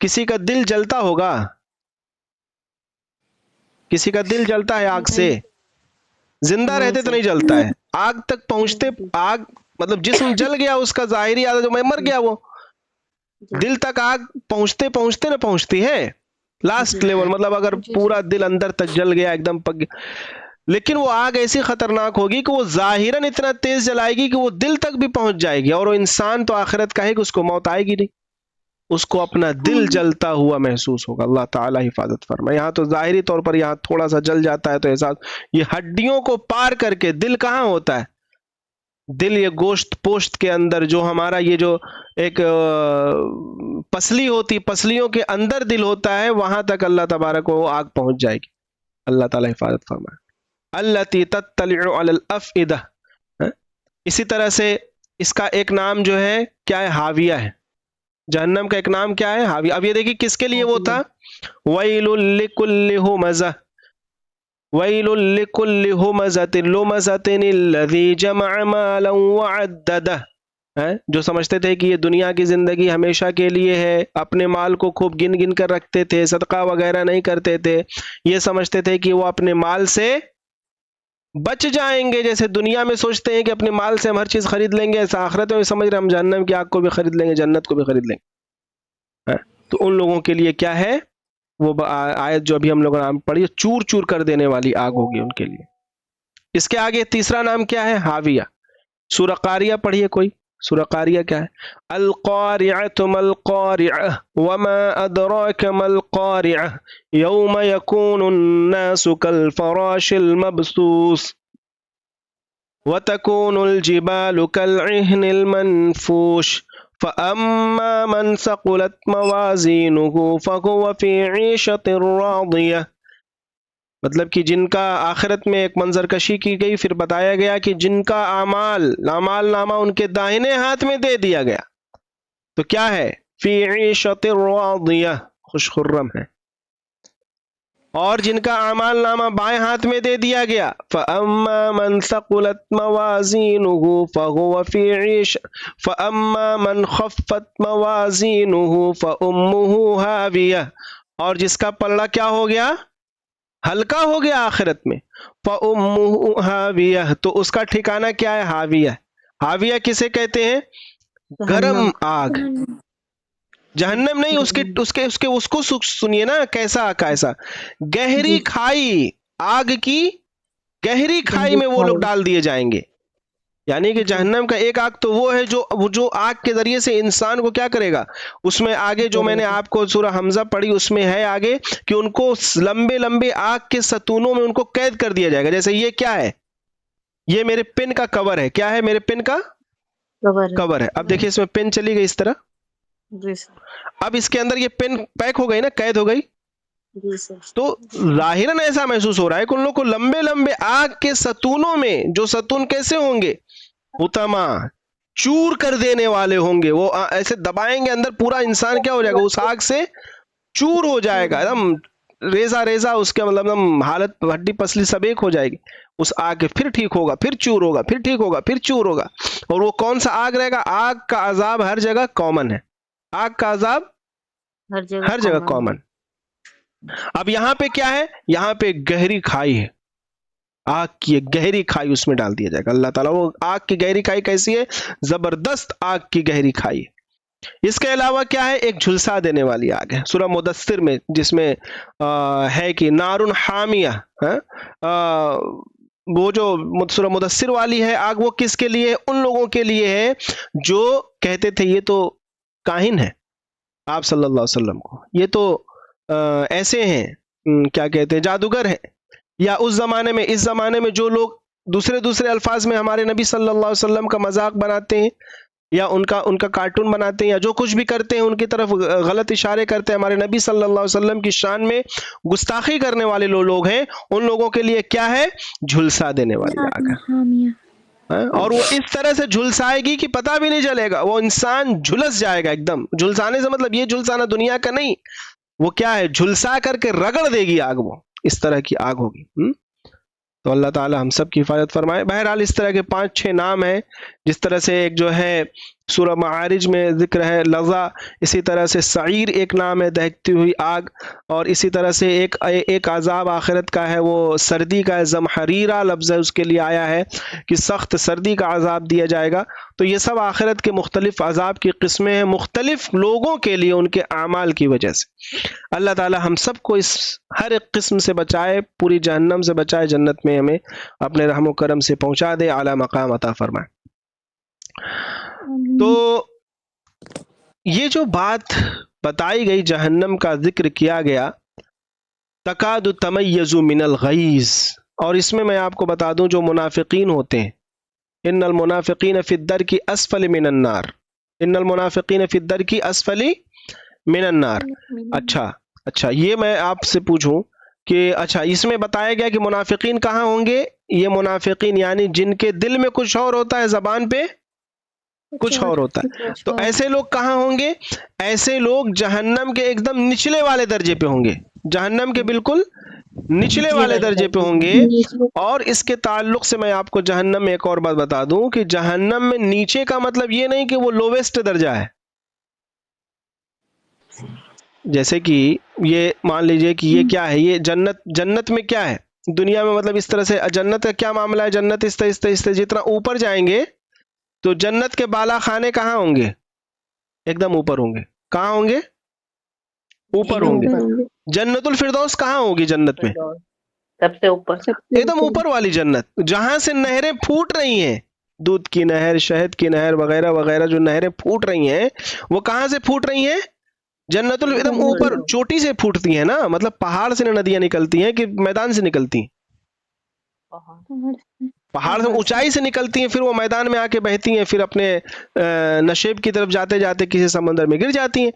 کسی کا دل جلتا ہوگا، کسی کا دل جلتا ہے آگ سے؟ زندہ رہتے تو نہیں جلتا ہے، آگ تک پہنچتے، آگ مطلب جسم جل گیا، اس کا ظاہری عادت جو میں مر گیا، وہ دل تک آگ پہنچتے پہنچتے نہ پہنچتی ہے لاسٹ لیول، مطلب اگر پورا دل اندر تک جل گیا ایک دم پک گیا، لیکن وہ آگ ایسی خطرناک ہوگی کہ وہ ظاہراً اتنا تیز جلائے گی کہ وہ دل تک بھی پہنچ جائے گی، اور وہ انسان تو آخرت کا ہے کہ اس کو موت آئے گی نہیں، اس کو اپنا دل جلتا ہوا محسوس ہوگا. اللہ تعالی حفاظت فرمائے. یہاں تو ظاہری طور پر یہاں تھوڑا سا جل جاتا ہے تو احساس، یہ ہڈیوں کو پار کر کے دل کہاں ہوتا ہے؟ دل یہ گوشت پوشت کے اندر جو ہمارا یہ جو ایک پسلی ہوتی، پسلیوں کے اندر دل ہوتا ہے، وہاں تک اللہ تبارک کو وہ آگ پہنچ جائے گی. اللہ تعالی حفاظت فرمائے. التی تطلع علی الافئدہ. اسی طرح سے اس کا ایک نام جو ہے کیا ہے؟ حاویہ ہے. جہنم کا ایک نام کیا ہے؟ حاویہ. اب یہ دیکھیے کس کے لیے وہ تھا، ویل لکل ہمزہ، ویل لکل ہمزۃ لمزۃ الذی جمع مالا وعددہ. جو سمجھتے تھے کہ یہ دنیا کی زندگی ہمیشہ کے لیے ہے، اپنے مال کو خوب گن گن کر رکھتے تھے، صدقہ وغیرہ نہیں کرتے تھے، یہ سمجھتے تھے کہ وہ اپنے مال سے بچ جائیں گے، جیسے دنیا میں سوچتے ہیں کہ اپنے مال سے ہم ہر چیز خرید لیں گے، ایسا آخرت میں سمجھ رہے ہم جہنم کی آگ کو بھی خرید لیں گے، جنت کو بھی خرید لیں گے. تو ان لوگوں کے لیے کیا ہے وہ آیت جو ابھی ہم لوگوں نے پڑھی، چور چور کر دینے والی آگ ہوگی ان کے لیے. اس کے آگے تیسرا نام کیا ہے؟ حاویہ. سورہ قاریہ پڑھیے کوئی، سورہ قاریہ کیا ہے؟ القارعۃ ما القارعۃ وما ادراک ما القارعۃ یوم یکون الناس کالفراش المبثوث وتکون الجبال کالعہن المنفوش فأما من ثقلت موازینہ فہو فی عیشۃ راضیہ. مطلب کہ جن کا آخرت میں ایک منظر کشی کی گئی، پھر بتایا گیا کہ جن کا اعمال نامہ ان کے داہنے ہاتھ میں دے دیا گیا تو کیا ہے؟ فی عیشۃ راضیہ، خوش خرم ہے. اور جن کا اعمال نامہ بائیں ہاتھ میں دے دیا گیا، فَأَمَّا مَنْ ثَقُلَتْ مَوَازِينُهُ فَهُوَ فِي عِيشَةٍ فَأَمَّا مَنْ خَفَّتْ مَوَازِينُهُ فَأُمُّهُ هَاوِيَةٌ. اور جس کا پلڑا کیا ہو گیا؟ ہلکا ہو گیا آخرت میں، فَأُمُّهُ هَاوِيَةٌ، تو اس کا ٹھکانہ کیا ہے؟ حاویہ. حاویہ کسے کہتے ہیں؟ گرم آگ. جہنم نہیں، اس کو سنیے نا، کیسا گہری کھائی، آگ کی گہری کھائی میں وہ لوگ ڈال دیے جائیں گے. یعنی کہ جہنم کا ایک آگ تو وہ ہے جو آگ کے ذریعے سے انسان کو کیا کرے گا. اس میں آگے جو میں نے آپ کو سورہ حمزہ پڑھی اس میں ہے آگے کہ ان کو لمبے لمبے آگ کے ستونوں میں ان کو قید کر دیا جائے گا. جیسے یہ کیا ہے؟ یہ میرے پن کا کور ہے. کیا ہے؟ میرے پن کا کور ہے. اب دیکھیے اس میں پن چلی گئی اس طرح، اب اس کے اندر یہ پن پیک ہو گئی نا، قید ہو گئی، تو ظاہراً ایسا محسوس ہو رہا ہے کہ ان لوگ کو لمبے لمبے آگ کے ستونوں میں، جو ستون کیسے ہوں گے؟ حطما، چور کر دینے والے ہوں گے. وہ ایسے دبائیں گے اندر، پورا انسان کیا ہو جائے گا؟ اس آگ سے چور ہو جائے گا، ایک دم ریزہ اس کے مطلب حالت ہڈی پسلی سب ایک ہو جائے گی اس آگ کے. پھر ٹھیک ہوگا، پھر چور ہوگا، پھر ٹھیک ہوگا، پھر چور ہوگا. اور وہ کون سا آگ رہے گا؟ آگ کا عذاب ہر جگہ کامن ہے، آگ کا عذاب ہر جگہ کامن. اب یہاں پہ کیا ہے؟ یہاں پہ گہری کھائی ہے، آگ کی ایک گہری کھائی اس میں ڈال دیا جائے گا. اللہ تعالیٰ وہ آگ کی گہری کھائی کیسی ہے؟ زبردست آگ کی گہری کھائی ہے. اس کے علاوہ کیا ہے؟ ایک جھلسا دینے والی آگ ہے سورہ مدثر میں، جس میں ہے کہ نار حامیہ. وہ جو سورہ مدثر والی ہے آگ، وہ کس کے لیے ہے؟ ان لوگوں کے لیے ہے جو کہتے تھے یہ تو کاہن ہے آپ صلی اللہ علیہ وسلم کو، یہ تو ایسے ہیں، کیا کہتے ہیں، جادوگر ہیں. یا اس زمانے میں، اس زمانے میں جو لوگ دوسرے الفاظ میں ہمارے نبی صلی اللہ علیہ وسلم کا مذاق بناتے ہیں، یا ان کا کارٹون بناتے ہیں، یا جو کچھ بھی کرتے ہیں ان کی طرف غلط اشارے کرتے ہیں، ہمارے نبی صلی اللہ علیہ وسلم کی شان میں گستاخی کرنے والے لوگ ہیں، ان لوگوں کے لیے کیا ہے؟ جھلسا دینے والی آگ ہے. اور وہ اس طرح سے جھلسائے گی کہ پتہ بھی نہیں چلے گا، وہ انسان جھلس جائے گا ایک دم. جھلسانے سے مطلب یہ جھلسانا دنیا کا نہیں، وہ کیا ہے، جھلسا کر کے رگڑ دے گی آگ، وہ اس طرح کی آگ ہوگی. تو اللہ تعالی ہم سب کی حفاظت فرمائے. بہرحال اس طرح کے 5-6 نام ہیں. جس طرح سے ایک جو ہے سورہ معارج میں ذکر ہے لظا، اسی طرح سے سعیر ایک نام ہے دہکتی ہوئی آگ، اور اسی طرح سے ایک عذاب آخرت کا ہے وہ سردی کا ہے، زمحریرہ لفظ ہے اس کے لیے آیا ہے کہ سخت سردی کا عذاب دیا جائے گا. تو یہ سب آخرت کے مختلف عذاب کی قسمیں ہیں، مختلف لوگوں کے لیے ان کے اعمال کی وجہ سے. اللہ تعالی ہم سب کو اس ہر ایک قسم سے بچائے، پوری جہنم سے بچائے، جنت میں ہمیں اپنے رحم و کرم سے پہنچا دے، اعلیٰ مقام عطا فرمائے. تو یہ جو بات بتائی گئی، جہنم کا ذکر کیا گیا، تکاد تمیز من الغیظ، اور اس میں آپ کو بتا دوں جو منافقین ہوتے ہیں، ان المنافقین فی الدرک اسفل من النار، ان المنافقین فی الدرک اسفل من النار. اچھا یہ میں آپ سے پوچھوں کہ اچھا اس میں بتایا گیا کہ منافقین کہاں ہوں گے؟ یہ منافقین یعنی جن کے دل میں کچھ اور ہوتا ہے، زبان پہ کچھ اور ہوتا ہے. تو ایسے لوگ کہاں ہوں گے؟ ایسے لوگ جہنم کے ایک دم نچلے والے درجے پہ ہوں گے، جہنم کے بالکل نچلے والے درجے پہ ہوں گے. اور اس کے تعلق سے میں آپ کو جہنم میں ایک اور بات بتا دوں کہ جہنم میں نیچے کا مطلب یہ نہیں کہ وہ لوویسٹ درجہ ہے. جیسے کہ یہ مان لیجئے کہ یہ کیا ہے، یہ جنت میں کیا ہے دنیا میں، مطلب اس طرح سے جنت کا کیا معاملہ ہے، جنت اس طرح جتنا اوپر جائیں گے تو جنت کے بالا خانے کہاں ہوں گے؟ ایک دم اوپر ہوں گے. کہاں ہوں گے؟ اوپر ہوں گے. جنت الفردوس کہاں ہوگی جنت میں؟ سب سے اوپر، ایک دم اوپر والی جنت، جہاں سے نہریں پھوٹ رہی ہیں، دودھ کی نہر، شہد کی نہر وغیرہ وغیرہ جو نہریں پھوٹ رہی ہیں، وہ کہاں سے پھوٹ رہی ہیں؟ جنت ایک دم اوپر چوٹی سے پھوٹتی ہیں نا، مطلب پہاڑ سے ندیاں نکلتی ہیں کہ میدان سے نکلتی ہیں؟ پہاڑ سے اونچائی سے نکلتی ہیں، پھر وہ میدان میں آ کے بہتی ہیں، پھر اپنے نشیب کی طرف جاتے جاتے کسی سمندر میں گر جاتی ہیں.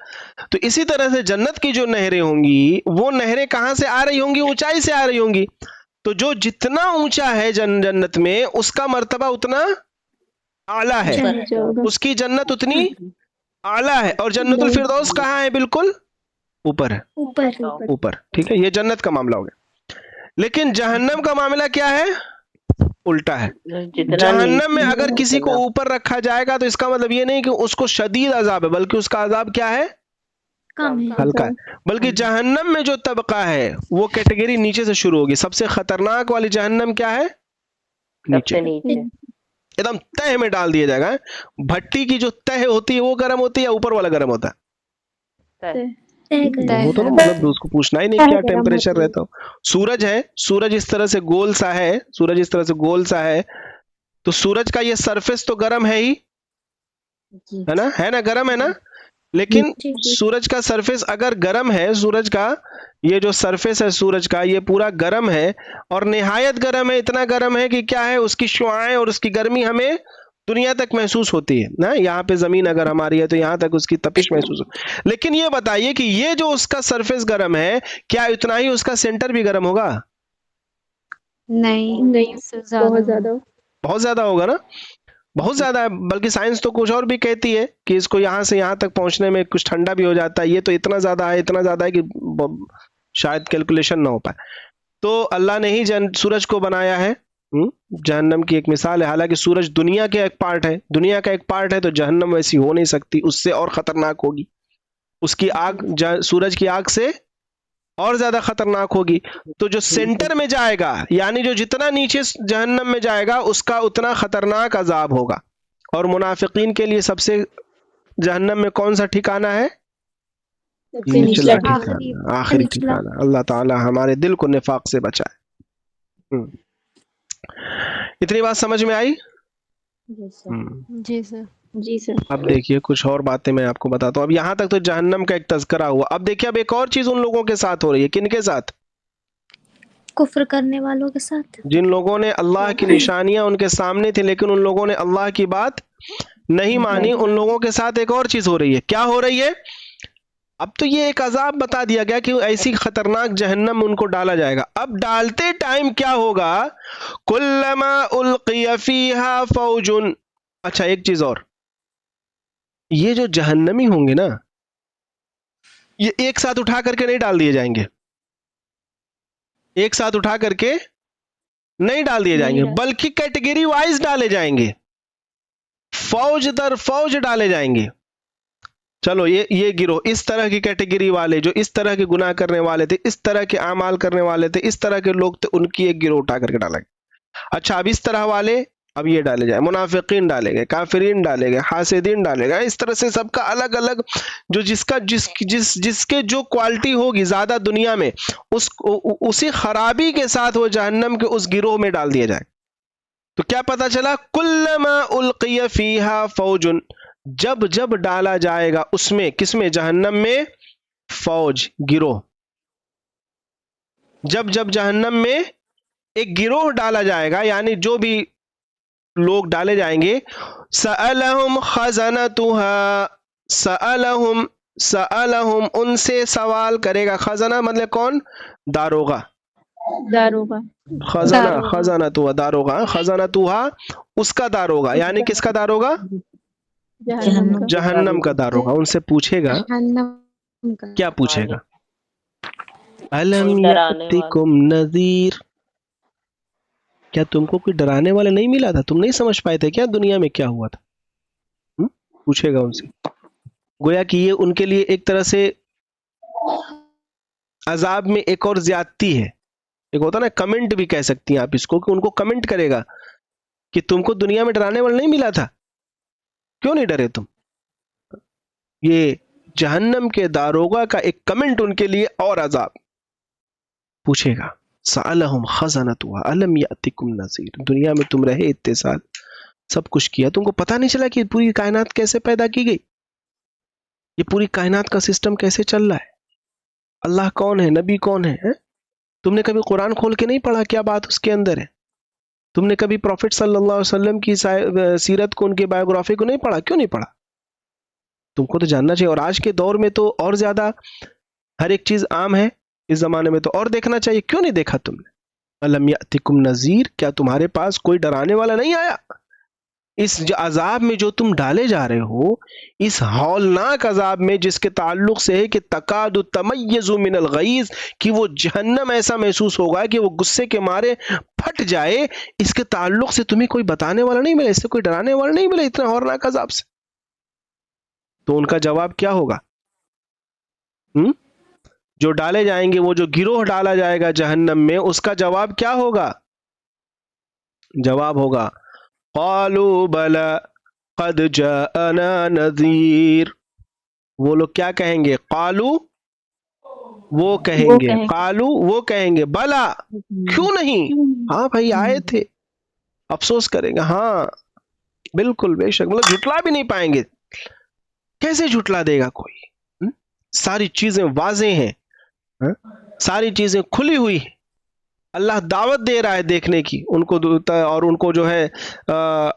تو اسی طرح سے جنت کی جو نہریں ہوں گی، وہ نہریں کہاں سے آ رہی ہوں گی؟ اونچائی سے آ رہی ہوں گی. تو جو جتنا اونچا ہے جنت میں، اس کا مرتبہ اتنا اعلیٰ ہے، اس کی جنت اتنی اعلیٰ ہے. اور جنت الفردوس کہاں ہے؟ بالکل اوپر ہے، اوپر. ٹھیک ہے، یہ جنت کا معاملہ ہو گیا. لیکن جہنم کا معاملہ کیا ہے؟ الٹا ہے. جہنم میں اگر کسی کو اوپر رکھا جائے گا تو اس کا مطلب یہ نہیں کہ اس کو شدید عذاب ہے، بلکہ اس کا عذاب کیا ہے؟ ہلکا ہے. بلکہ جہنم میں جو طبقہ ہے وہ کیٹیگری نیچے سے شروع ہوگی. سب سے خطرناک والی جہنم کیا ہے؟ نیچے، ایک دم تہ میں ڈال دیا جائے گا. بھٹی کی جو تہ ہوتی ہے وہ گرم ہوتی ہے یا اوپر والا گرم ہوتا ہے؟ وہ تو مطلب اس کو پوچھنا ہی نہیں کیا ٹیمپریچر رہتا ہو. سورج ہے، سورج اس طرح سے گول سا ہے، سورج اس طرح سے گول سا ہے، تو سورج کا یہ سرفیس تو گرم ہے ہی، ہے نا، گرم ہے نا. لیکن سورج کا سرفیس اگر گرم ہے، سورج کا یہ جو سرفیس ہے سورج کا یہ پورا گرم ہے، اور نہایت گرم ہے، اتنا گرم ہے کہ کیا ہے، اس کی شعاعیں اور اس کی گرمی ہمیں دنیا تک محسوس ہوتی ہے نا. یہاں پہ زمین اگر ہماری ہے تو یہاں تک اس کی تپش محسوس ہوتی. لیکن یہ بتائیے کہ یہ جو اس کا سرفیس گرم ہے، کیا اتنا ہی اس کا سینٹر بھی گرم ہوگا؟ نہیں، بہت زیادہ ہوگا نا، بہت زیادہ ہے. بلکہ سائنس تو کچھ اور بھی کہتی ہے کہ اس کو یہاں سے یہاں تک پہنچنے میں کچھ ٹھنڈا بھی ہو جاتا ہے. یہ تو اتنا زیادہ ہے کہ شاید کیلکولیشن نہ ہو پائے. تو اللہ نے ہی سورج کو بنایا ہے. جہنم کی ایک مثال ہے. حالانکہ سورج دنیا کے ایک پارٹ ہے، دنیا کا ایک پارٹ ہے، تو جہنم ویسی ہو نہیں سکتی، اس سے اور خطرناک ہوگی. اس کی آگ سورج کی آگ سے اور زیادہ خطرناک ہوگی. تو جو سینٹر میں جائے گا، یعنی جو جتنا نیچے جہنم میں جائے گا، اس کا اتنا خطرناک عذاب ہوگا. اور منافقین کے لیے سب سے جہنم میں کون سا ٹھکانہ ہے؟ نچلا ٹھکانہ، آخری ٹھکانہ. اللہ تعالی ہمارے دل کو نفاق سے بچائے. اتنی بات سمجھ میں آئی؟ جی سر. اب دیکھیے کچھ اور باتیں میں آپ کو بتاتا ہوں. اب یہاں تک تو جہنم کا ایک تذکرہ ہوا. اب دیکھیے اب ایک اور چیز ان لوگوں کے ساتھ ہو رہی ہے. کن کے ساتھ؟ کفر کرنے والوں کے ساتھ. جن لوگوں نے اللہ کی نشانیاں ان کے سامنے تھی لیکن ان لوگوں نے اللہ کی بات نہیں مانی، ان لوگوں کے ساتھ ایک اور چیز ہو رہی ہے. کیا ہو رہی ہے؟ اب تو یہ ایک عذاب بتا دیا گیا کہ ایسی خطرناک جہنم میں ان کو ڈالا جائے گا. اب ڈالتے ٹائم کیا ہوگا؟ کلما القی فیہا فوج. اچھا ایک چیز اور، یہ جو جہنمی ہوں گے نا، یہ ایک ساتھ اٹھا کر کے نہیں ڈال دیے جائیں گے، ایک ساتھ اٹھا کر کے نہیں ڈال دیے جائیں گے، بلکہ کیٹیگری وائز ڈالے جائیں گے، فوج در فوج ڈالے جائیں گے. چلو یہ گروہ اس طرح کی کیٹیگری والے جو اس طرح کے گناہ کرنے والے تھے، اس طرح کے اعمال کرنے والے تھے، اس طرح کے لوگ تھے، ان کی ایک گروہ اٹھا کر کے ڈالا گیا. اچھا اب اس طرح والے اب یہ ڈالے جائیں، منافقین ڈالے گئے، کافرین ڈالے گئے، حاسدین ڈالے گئے. اس طرح سے سب کا الگ الگ جو جس کے جو کوالٹی ہوگی زیادہ دنیا میں، اسی خرابی کے ساتھ وہ جہنم کے اس گروہ میں ڈال دیا جائے. تو کیا پتا چلا؟ کلما القی فیہا فوج، جب ڈالا جائے گا اس میں، کس میں؟ جہنم میں، فوج، گروہ. جب جہنم میں ایک گروہ ڈالا جائے گا، یعنی جو بھی لوگ ڈالے جائیں گے، سألہم خزنتها، سألہم ان سے سوال کرے گا. خزنہ مطلب کون؟ داروغہ. خزنتها داروغہ، خزنتها اس کا داروغہ، یعنی کس کا داروغہ؟ جہنم کا داروغہ. ان سے پوچھے گا، کیا پوچھے گا؟ الم یأتکم نذیر، کیا تم کو کوئی ڈرانے والا نہیں ملا تھا؟ تم نہیں سمجھ پائے تھے کیا دنیا میں کیا ہوا تھا؟ پوچھے گا ان سے. گویا کہ یہ ان کے لیے ایک طرح سے عذاب میں ایک اور زیادتی ہے. ایک ہوتا نا کمنٹ بھی کہہ سکتی ہیں آپ اس کو، کہ ان کو کمنٹ کرے گا کہ تم کو دنیا میں ڈرانے والا نہیں ملا تھا، کیوں نہیں ڈرے تم؟ یہ جہنم کے داروغہ کا ایک کمنٹ ان کے لیے اور عذاب پوچھے گا. سألہم خزنتها الم یأتکم نذیر، دنیا میں تم رہے اتنے سال، سب کچھ کیا، تم کو پتہ نہیں چلا کہ پوری کائنات کیسے پیدا کی گئی؟ یہ پوری کائنات کا سسٹم کیسے چل رہا ہے؟ اللہ کون ہے؟ نبی کون ہے؟ تم نے کبھی قرآن کھول کے نہیں پڑھا کیا بات اس کے اندر ہے؟ تم نے کبھی پروفٹ صلی اللہ علیہ وسلم کی سیرت کو، ان کی بایوگرافی کو نہیں پڑھا؟ کیوں نہیں پڑھا؟ تم کو تو جاننا چاہیے. اور آج کے دور میں تو اور زیادہ ہر ایک چیز عام ہے، اس زمانے میں تو اور دیکھنا چاہیے. کیوں نہیں دیکھا تم نے؟ الم یأتکم نذیر، کیا تمہارے پاس کوئی ڈرانے والا نہیں آیا؟ اس عذاب میں جو تم ڈالے جا رہے ہو، اس ہولناک عذاب میں جس کے تعلق سے ہے کہ تکاد تمیز من الغیظ، کہ وہ جہنم ایسا محسوس ہوگا کہ وہ غصے کے مارے پھٹ جائے، اس کے تعلق سے تمہیں کوئی بتانے والا نہیں ملا، اس سے کوئی ڈرانے والا نہیں ملا اتنا ہولناک عذاب سے. تو ان کا جواب کیا ہوگا؟ جو ڈالے جائیں گے، وہ جو گروہ ڈالا جائے گا جہنم میں، اس کا جواب کیا ہوگا؟ جواب ہوگا قالوا بلا قد جاءنا نذیر. وہ لوگ کیا کہیں گے؟ قالو وہ کہیں گے، قالو وہ کہیں گے، بلا کیوں نہیں، ہاں بھائی آئے تھے. افسوس کریں گے، ہاں بالکل بے شک، مطلب جھٹلا بھی نہیں پائیں گے. کیسے جھٹلا دے گا کوئی؟ ساری چیزیں واضح ہیں، ساری چیزیں کھلی ہوئی ہیں. اللہ دعوت دے رہا ہے دیکھنے کی ان کو، اور ان کو جو ہے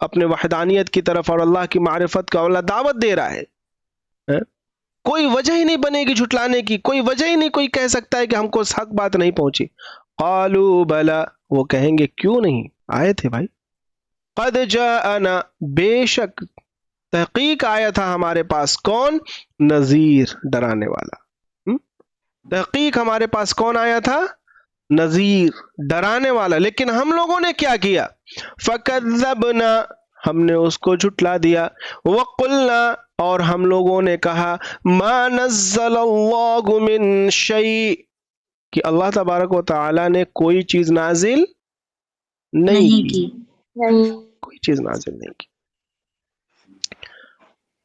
اپنے وحدانیت کی طرف اور اللہ کی معرفت کا اللہ دعوت دے رہا ہے. کوئی وجہ ہی نہیں بنے گی جھٹلانے کی، کوئی وجہ ہی نہیں کوئی کہہ سکتا ہے کہ ہم کو حق بات نہیں پہنچی. قالوا بلا وہ کہیں گے کیوں نہیں، آئے تھے بھائی. قد جاءنا بے شک تحقیق آیا تھا ہمارے پاس، کون؟ نذیر ڈرانے والا. تحقیق ہمارے پاس کون آیا تھا؟ نذیر ڈرانے والا. لیکن ہم لوگوں نے کیا کیا؟ فکذبنا ہم نے اس کو جھٹلا دیا. وقلنا اور ہم لوگوں نے کہا ما نزل اللہ من شیء کہ اللہ تبارک و تعالی نے کوئی چیز نازل نہیں کی، کوئی چیز نازل نہیں کی.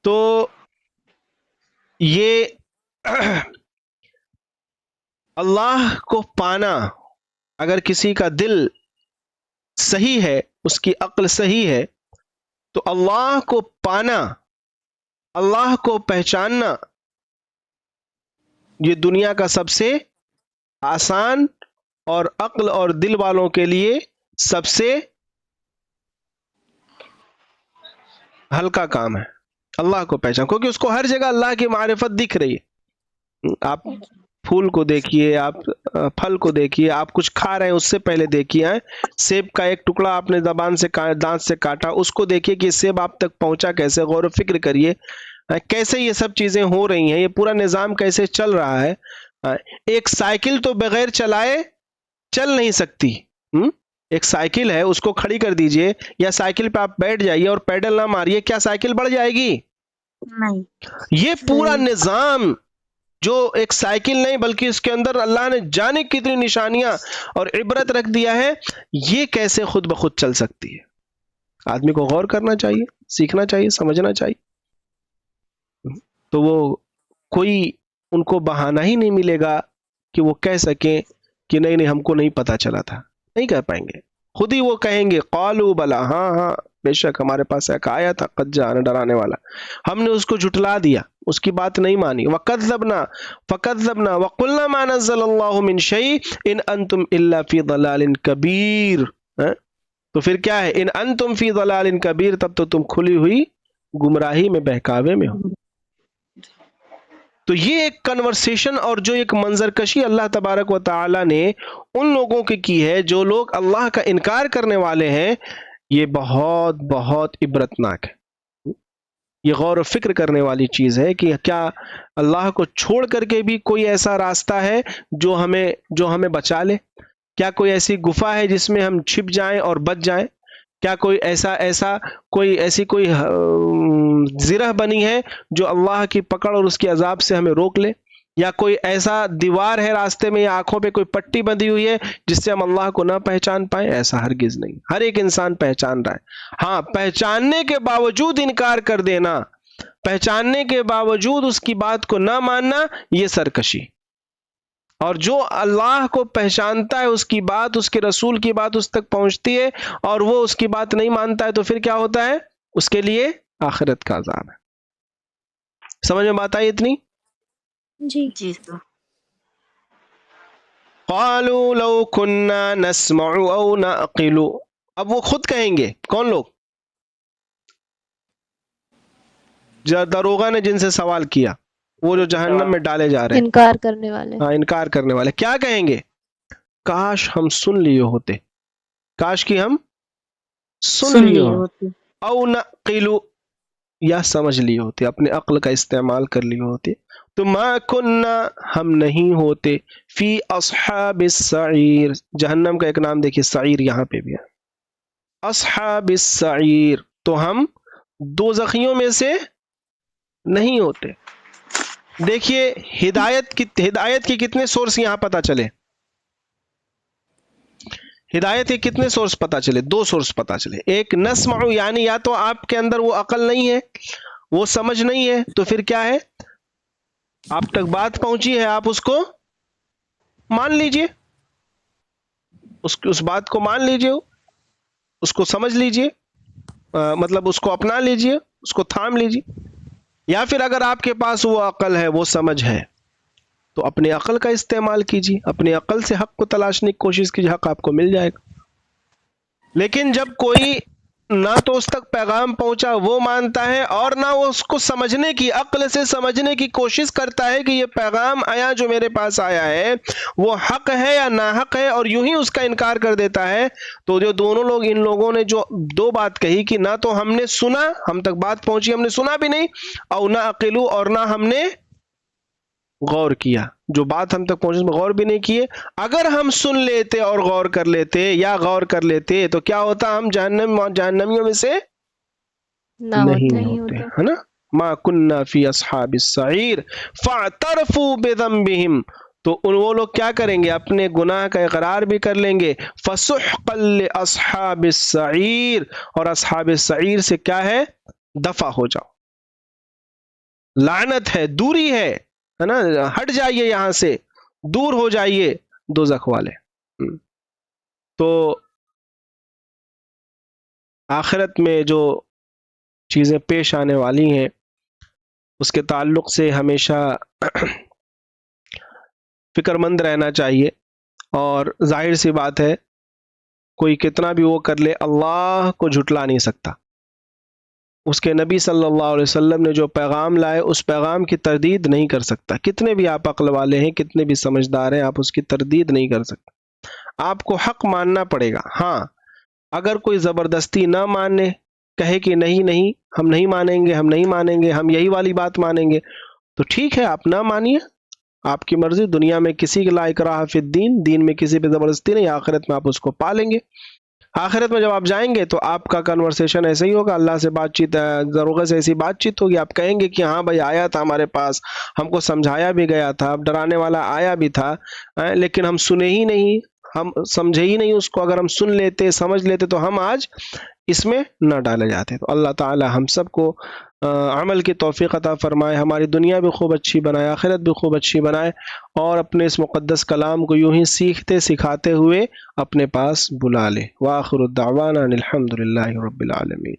تو یہ اللہ کو پانا، اگر کسی کا دل صحیح ہے، اس کی عقل صحیح ہے، تو اللہ کو پانا، اللہ کو پہچاننا، یہ دنیا کا سب سے آسان اور عقل اور دل والوں کے لیے سب سے ہلکا کام ہے. اللہ کو پہچان، کیونکہ اس کو ہر جگہ اللہ کی معرفت دکھ رہی ہے. آپ پھول کو دیکھیے، آپ پھل کو دیکھیے، آپ کچھ کھا رہے ہیں اس سے پہلے دیکھیے، سیب کا ایک ٹکڑا آپ نے زبان سے دانت سے کاٹا، اس کو دیکھیے کہ سیب آپ تک پہنچا کیسے، غور و فکر کریے کیسے یہ سب چیزیں ہو رہی ہیں، یہ پورا نظام کیسے چل رہا ہے۔ ایک سائیکل تو بغیر چلائے چل نہیں سکتی، ایک سائیکل ہے اس کو کھڑی کر دیجئے یا سائیکل پہ آپ بیٹھ جائیے اور پیڈل نہ ماریے، کیا سائیکل بڑھ جائے گی؟ نہیں۔ یہ پورا نظام جو ایک سائیکل نہیں بلکہ اس کے اندر اللہ نے جانے کتنی نشانیاں اور عبرت رکھ دیا ہے، یہ کیسے خود بخود چل سکتی ہے؟ آدمی کو غور کرنا چاہیے، سیکھنا چاہیے، سمجھنا چاہیے۔ تو وہ کوئی ان کو بہانہ ہی نہیں ملے گا کہ وہ کہہ سکیں کہ نہیں ہم کو نہیں پتا چلا تھا، نہیں کہہ پائیں گے، خود ہی وہ کہیں گے قالوا بلا، ہاں بے شک ہمارے پاس ایک آیا تھا قد جاءنا، ڈرانے والا، ہم نے اس کو جھٹلا دیا، اس کی بات نہیں مانی۔ وَكَذَّبْنَا فَكَذَّبْنَا وَقُلْنَا مَا نَزَّلَ اللَّهُ مِن شَيْءٍ إِنْ أَنْتُمْ إِلَّا فِي ضَلَالٍ كَبِيرٍ۔ تو پھر کیا ہے؟ ان انتم فی ضلال کبیر، تب تو تم کھلی ہوئی گمراہی میں، بہکاوے میں ہو۔ تو یہ ایک کنورسیشن اور جو ایک منظر کشی اللہ تبارک و تعالی نے ان لوگوں کی ہے جو لوگ اللہ کا انکار کرنے والے ہیں، یہ بہت بہت عبرتناک ہے، یہ غور و فکر کرنے والی چیز ہے کہ کیا اللہ کو چھوڑ کر کے بھی کوئی ایسا راستہ ہے جو ہمیں بچا لے؟ کیا کوئی ایسی گفا ہے جس میں ہم چھپ جائیں اور بچ جائیں؟ کیا کوئی ایسی کوئی زرہ بنی ہے جو اللہ کی پکڑ اور اس کے عذاب سے ہمیں روک لے؟ یا کوئی ایسا دیوار ہے راستے میں، یا آنکھوں پہ کوئی پٹی بندھی ہوئی ہے جس سے ہم اللہ کو نہ پہچان پائیں؟ ایسا ہرگز نہیں، ہر ایک انسان پہچان رہا ہے۔ ہاں، پہچاننے کے باوجود انکار کر دینا، پہچاننے کے باوجود اس کی بات کو نہ ماننا، یہ سرکشی۔ اور جو اللہ کو پہچانتا ہے، اس کی بات، اس کے رسول کی بات اس تک پہنچتی ہے اور وہ اس کی بات نہیں مانتا ہے، تو پھر کیا ہوتا ہے؟ اس کے لیے آخرت کا عذاب ہے۔ سمجھ میں بات آئی اتنی؟ جی جی سر۔ قالوا لو كنا نسمع او نعقل، اب وہ خود کہیں گے، کون لوگ؟ داروغہ نے جن سے سوال کیا، وہ جو جہنم میں ڈالے جا رہے ہیں، انکار کرنے والے، ہاں انکار کرنے والے، کیا کہیں گے؟ کاش ہم سن لیے ہوتے، کاش کی ہم سن لیے ہوتے، او نعقل، یا سمجھ لیے ہوتے، اپنے عقل کا استعمال کر لیے ہوتے، تو ما کننا، ہم نہیں ہوتے، فی اصحاب السعیر، جہنم کا ایک نام دیکھیے سعیر، یہاں پہ بھی ہے اصحاب السعیر، تو ہم دوزخیوں میں سے نہیں ہوتے۔ دیکھیے ہدایت کی کتنے سورس یہاں پتا چلے، ہدایت کے کتنے سورس پتا چلے؟ 2 سورس پتا چلے۔ ایک نسمع، یعنی یا تو آپ کے اندر وہ عقل نہیں ہے، وہ سمجھ نہیں ہے، تو پھر کیا ہے؟ آپ تک بات پہنچی ہے، آپ اس کو مان لیجئے، اس بات کو مان لیجئے، اس کو سمجھ لیجئے، مطلب اس کو اپنا لیجئے، اس کو تھام لیجئے۔ یا پھر اگر آپ کے پاس وہ عقل ہے، وہ سمجھ ہے، تو اپنے عقل کا استعمال کیجیے، اپنے عقل سے حق کو تلاشنے کی کوشش کیجیے، حق آپ کو مل جائے گا۔ لیکن جب کوئی نہ تو اس تک پیغام پہنچا وہ مانتا ہے، اور نہ وہ اس کو سمجھنے کی، عقل سے سمجھنے کی کوشش کرتا ہے کہ یہ پیغام آیا جو میرے پاس آیا ہے وہ حق ہے یا ناحق ہے، اور یوں ہی اس کا انکار کر دیتا ہے، تو جو دونوں لوگ، ان لوگوں نے جو 2 بات کہی کہ نہ تو ہم نے سنا، ہم تک بات پہنچی ہم نے سنا بھی نہیں، او نہ عقلو، اور نہ ہم نے غور کیا، جو بات ہم تک پہنچے میں غور بھی نہیں کیے۔ اگر ہم سن لیتے اور غور کر لیتے یا غور کر لیتے تو کیا ہوتا؟ ہم جہنمیوں میں سے نہیں ہوتے، ہے نا؟ ما کننا فی اصحاب السعیر فاعترفوا بذنبہم، تو وہ لوگ کیا کریں گے؟ اپنے گناہ کا اقرار بھی کر لیں گے۔ فسحقا لاصحاب السعیر، اور اصحاب السعیر سے کیا ہے؟ دفع ہو جاؤ، لعنت ہے، دوری ہے نا، ہٹ جائیے یہاں سے، دور ہو جائیے دوزخ والے۔ تو آخرت میں جو چیزیں پیش آنے والی ہیں اس کے تعلق سے ہمیشہ فکر مند رہنا چاہیے، اور ظاہر سی بات ہے کوئی کتنا بھی وہ کر لے، اللہ کو جھٹلا نہیں سکتا، اس کے نبی صلی اللہ علیہ وسلم نے جو پیغام لائے اس پیغام کی تردید نہیں کر سکتا. کتنے بھی آپ عقل والے ہیں، کتنے بھی سمجھدار ہیں، آپ اس کی تردید نہیں کر سکتے. آپ کو حق ماننا پڑے گا. ہاں اگر کوئی زبردستی نہ مانے، کہے کہ نہیں ہم نہیں مانیں گے، ہم یہی والی بات مانیں گے، تو ٹھیک ہے، آپ نہ مانیے، آپ کی مرضی. دنیا میں کسی کے لا اکراہ فی الدین، دین میں کسی پہ زبردستی نہیں. آخرت میں آپ اس کو پالیں گے. آخرت میں جب آپ جائیں گے تو آپ کا کنورسیشن ایسے ہی ہوگا، اللہ سے بات چیت، دروغے سے ایسی بات چیت ہوگی. آپ کہیں گے کہ ہاں بھائی آیا تھا ہمارے پاس، ہم کو سمجھایا بھی گیا تھا، ڈرانے والا آیا بھی تھا، لیکن ہم سنے ہی نہیں، ہم سمجھے ہی نہیں اس کو. اگر ہم سن لیتے، سمجھ لیتے تو ہم آج اس میں نہ ڈالے جاتے. تو اللہ تعالی ہم سب کو عمل کی توفیق عطا فرمائے، ہماری دنیا بھی خوب اچھی بنائے، آخرت بھی خوب اچھی بنائے، اور اپنے اس مقدس کلام کو یوں ہی سیکھتے سکھاتے ہوئے اپنے پاس بلا لے. وآخر الدعوانا الحمد للہ رب العالمین.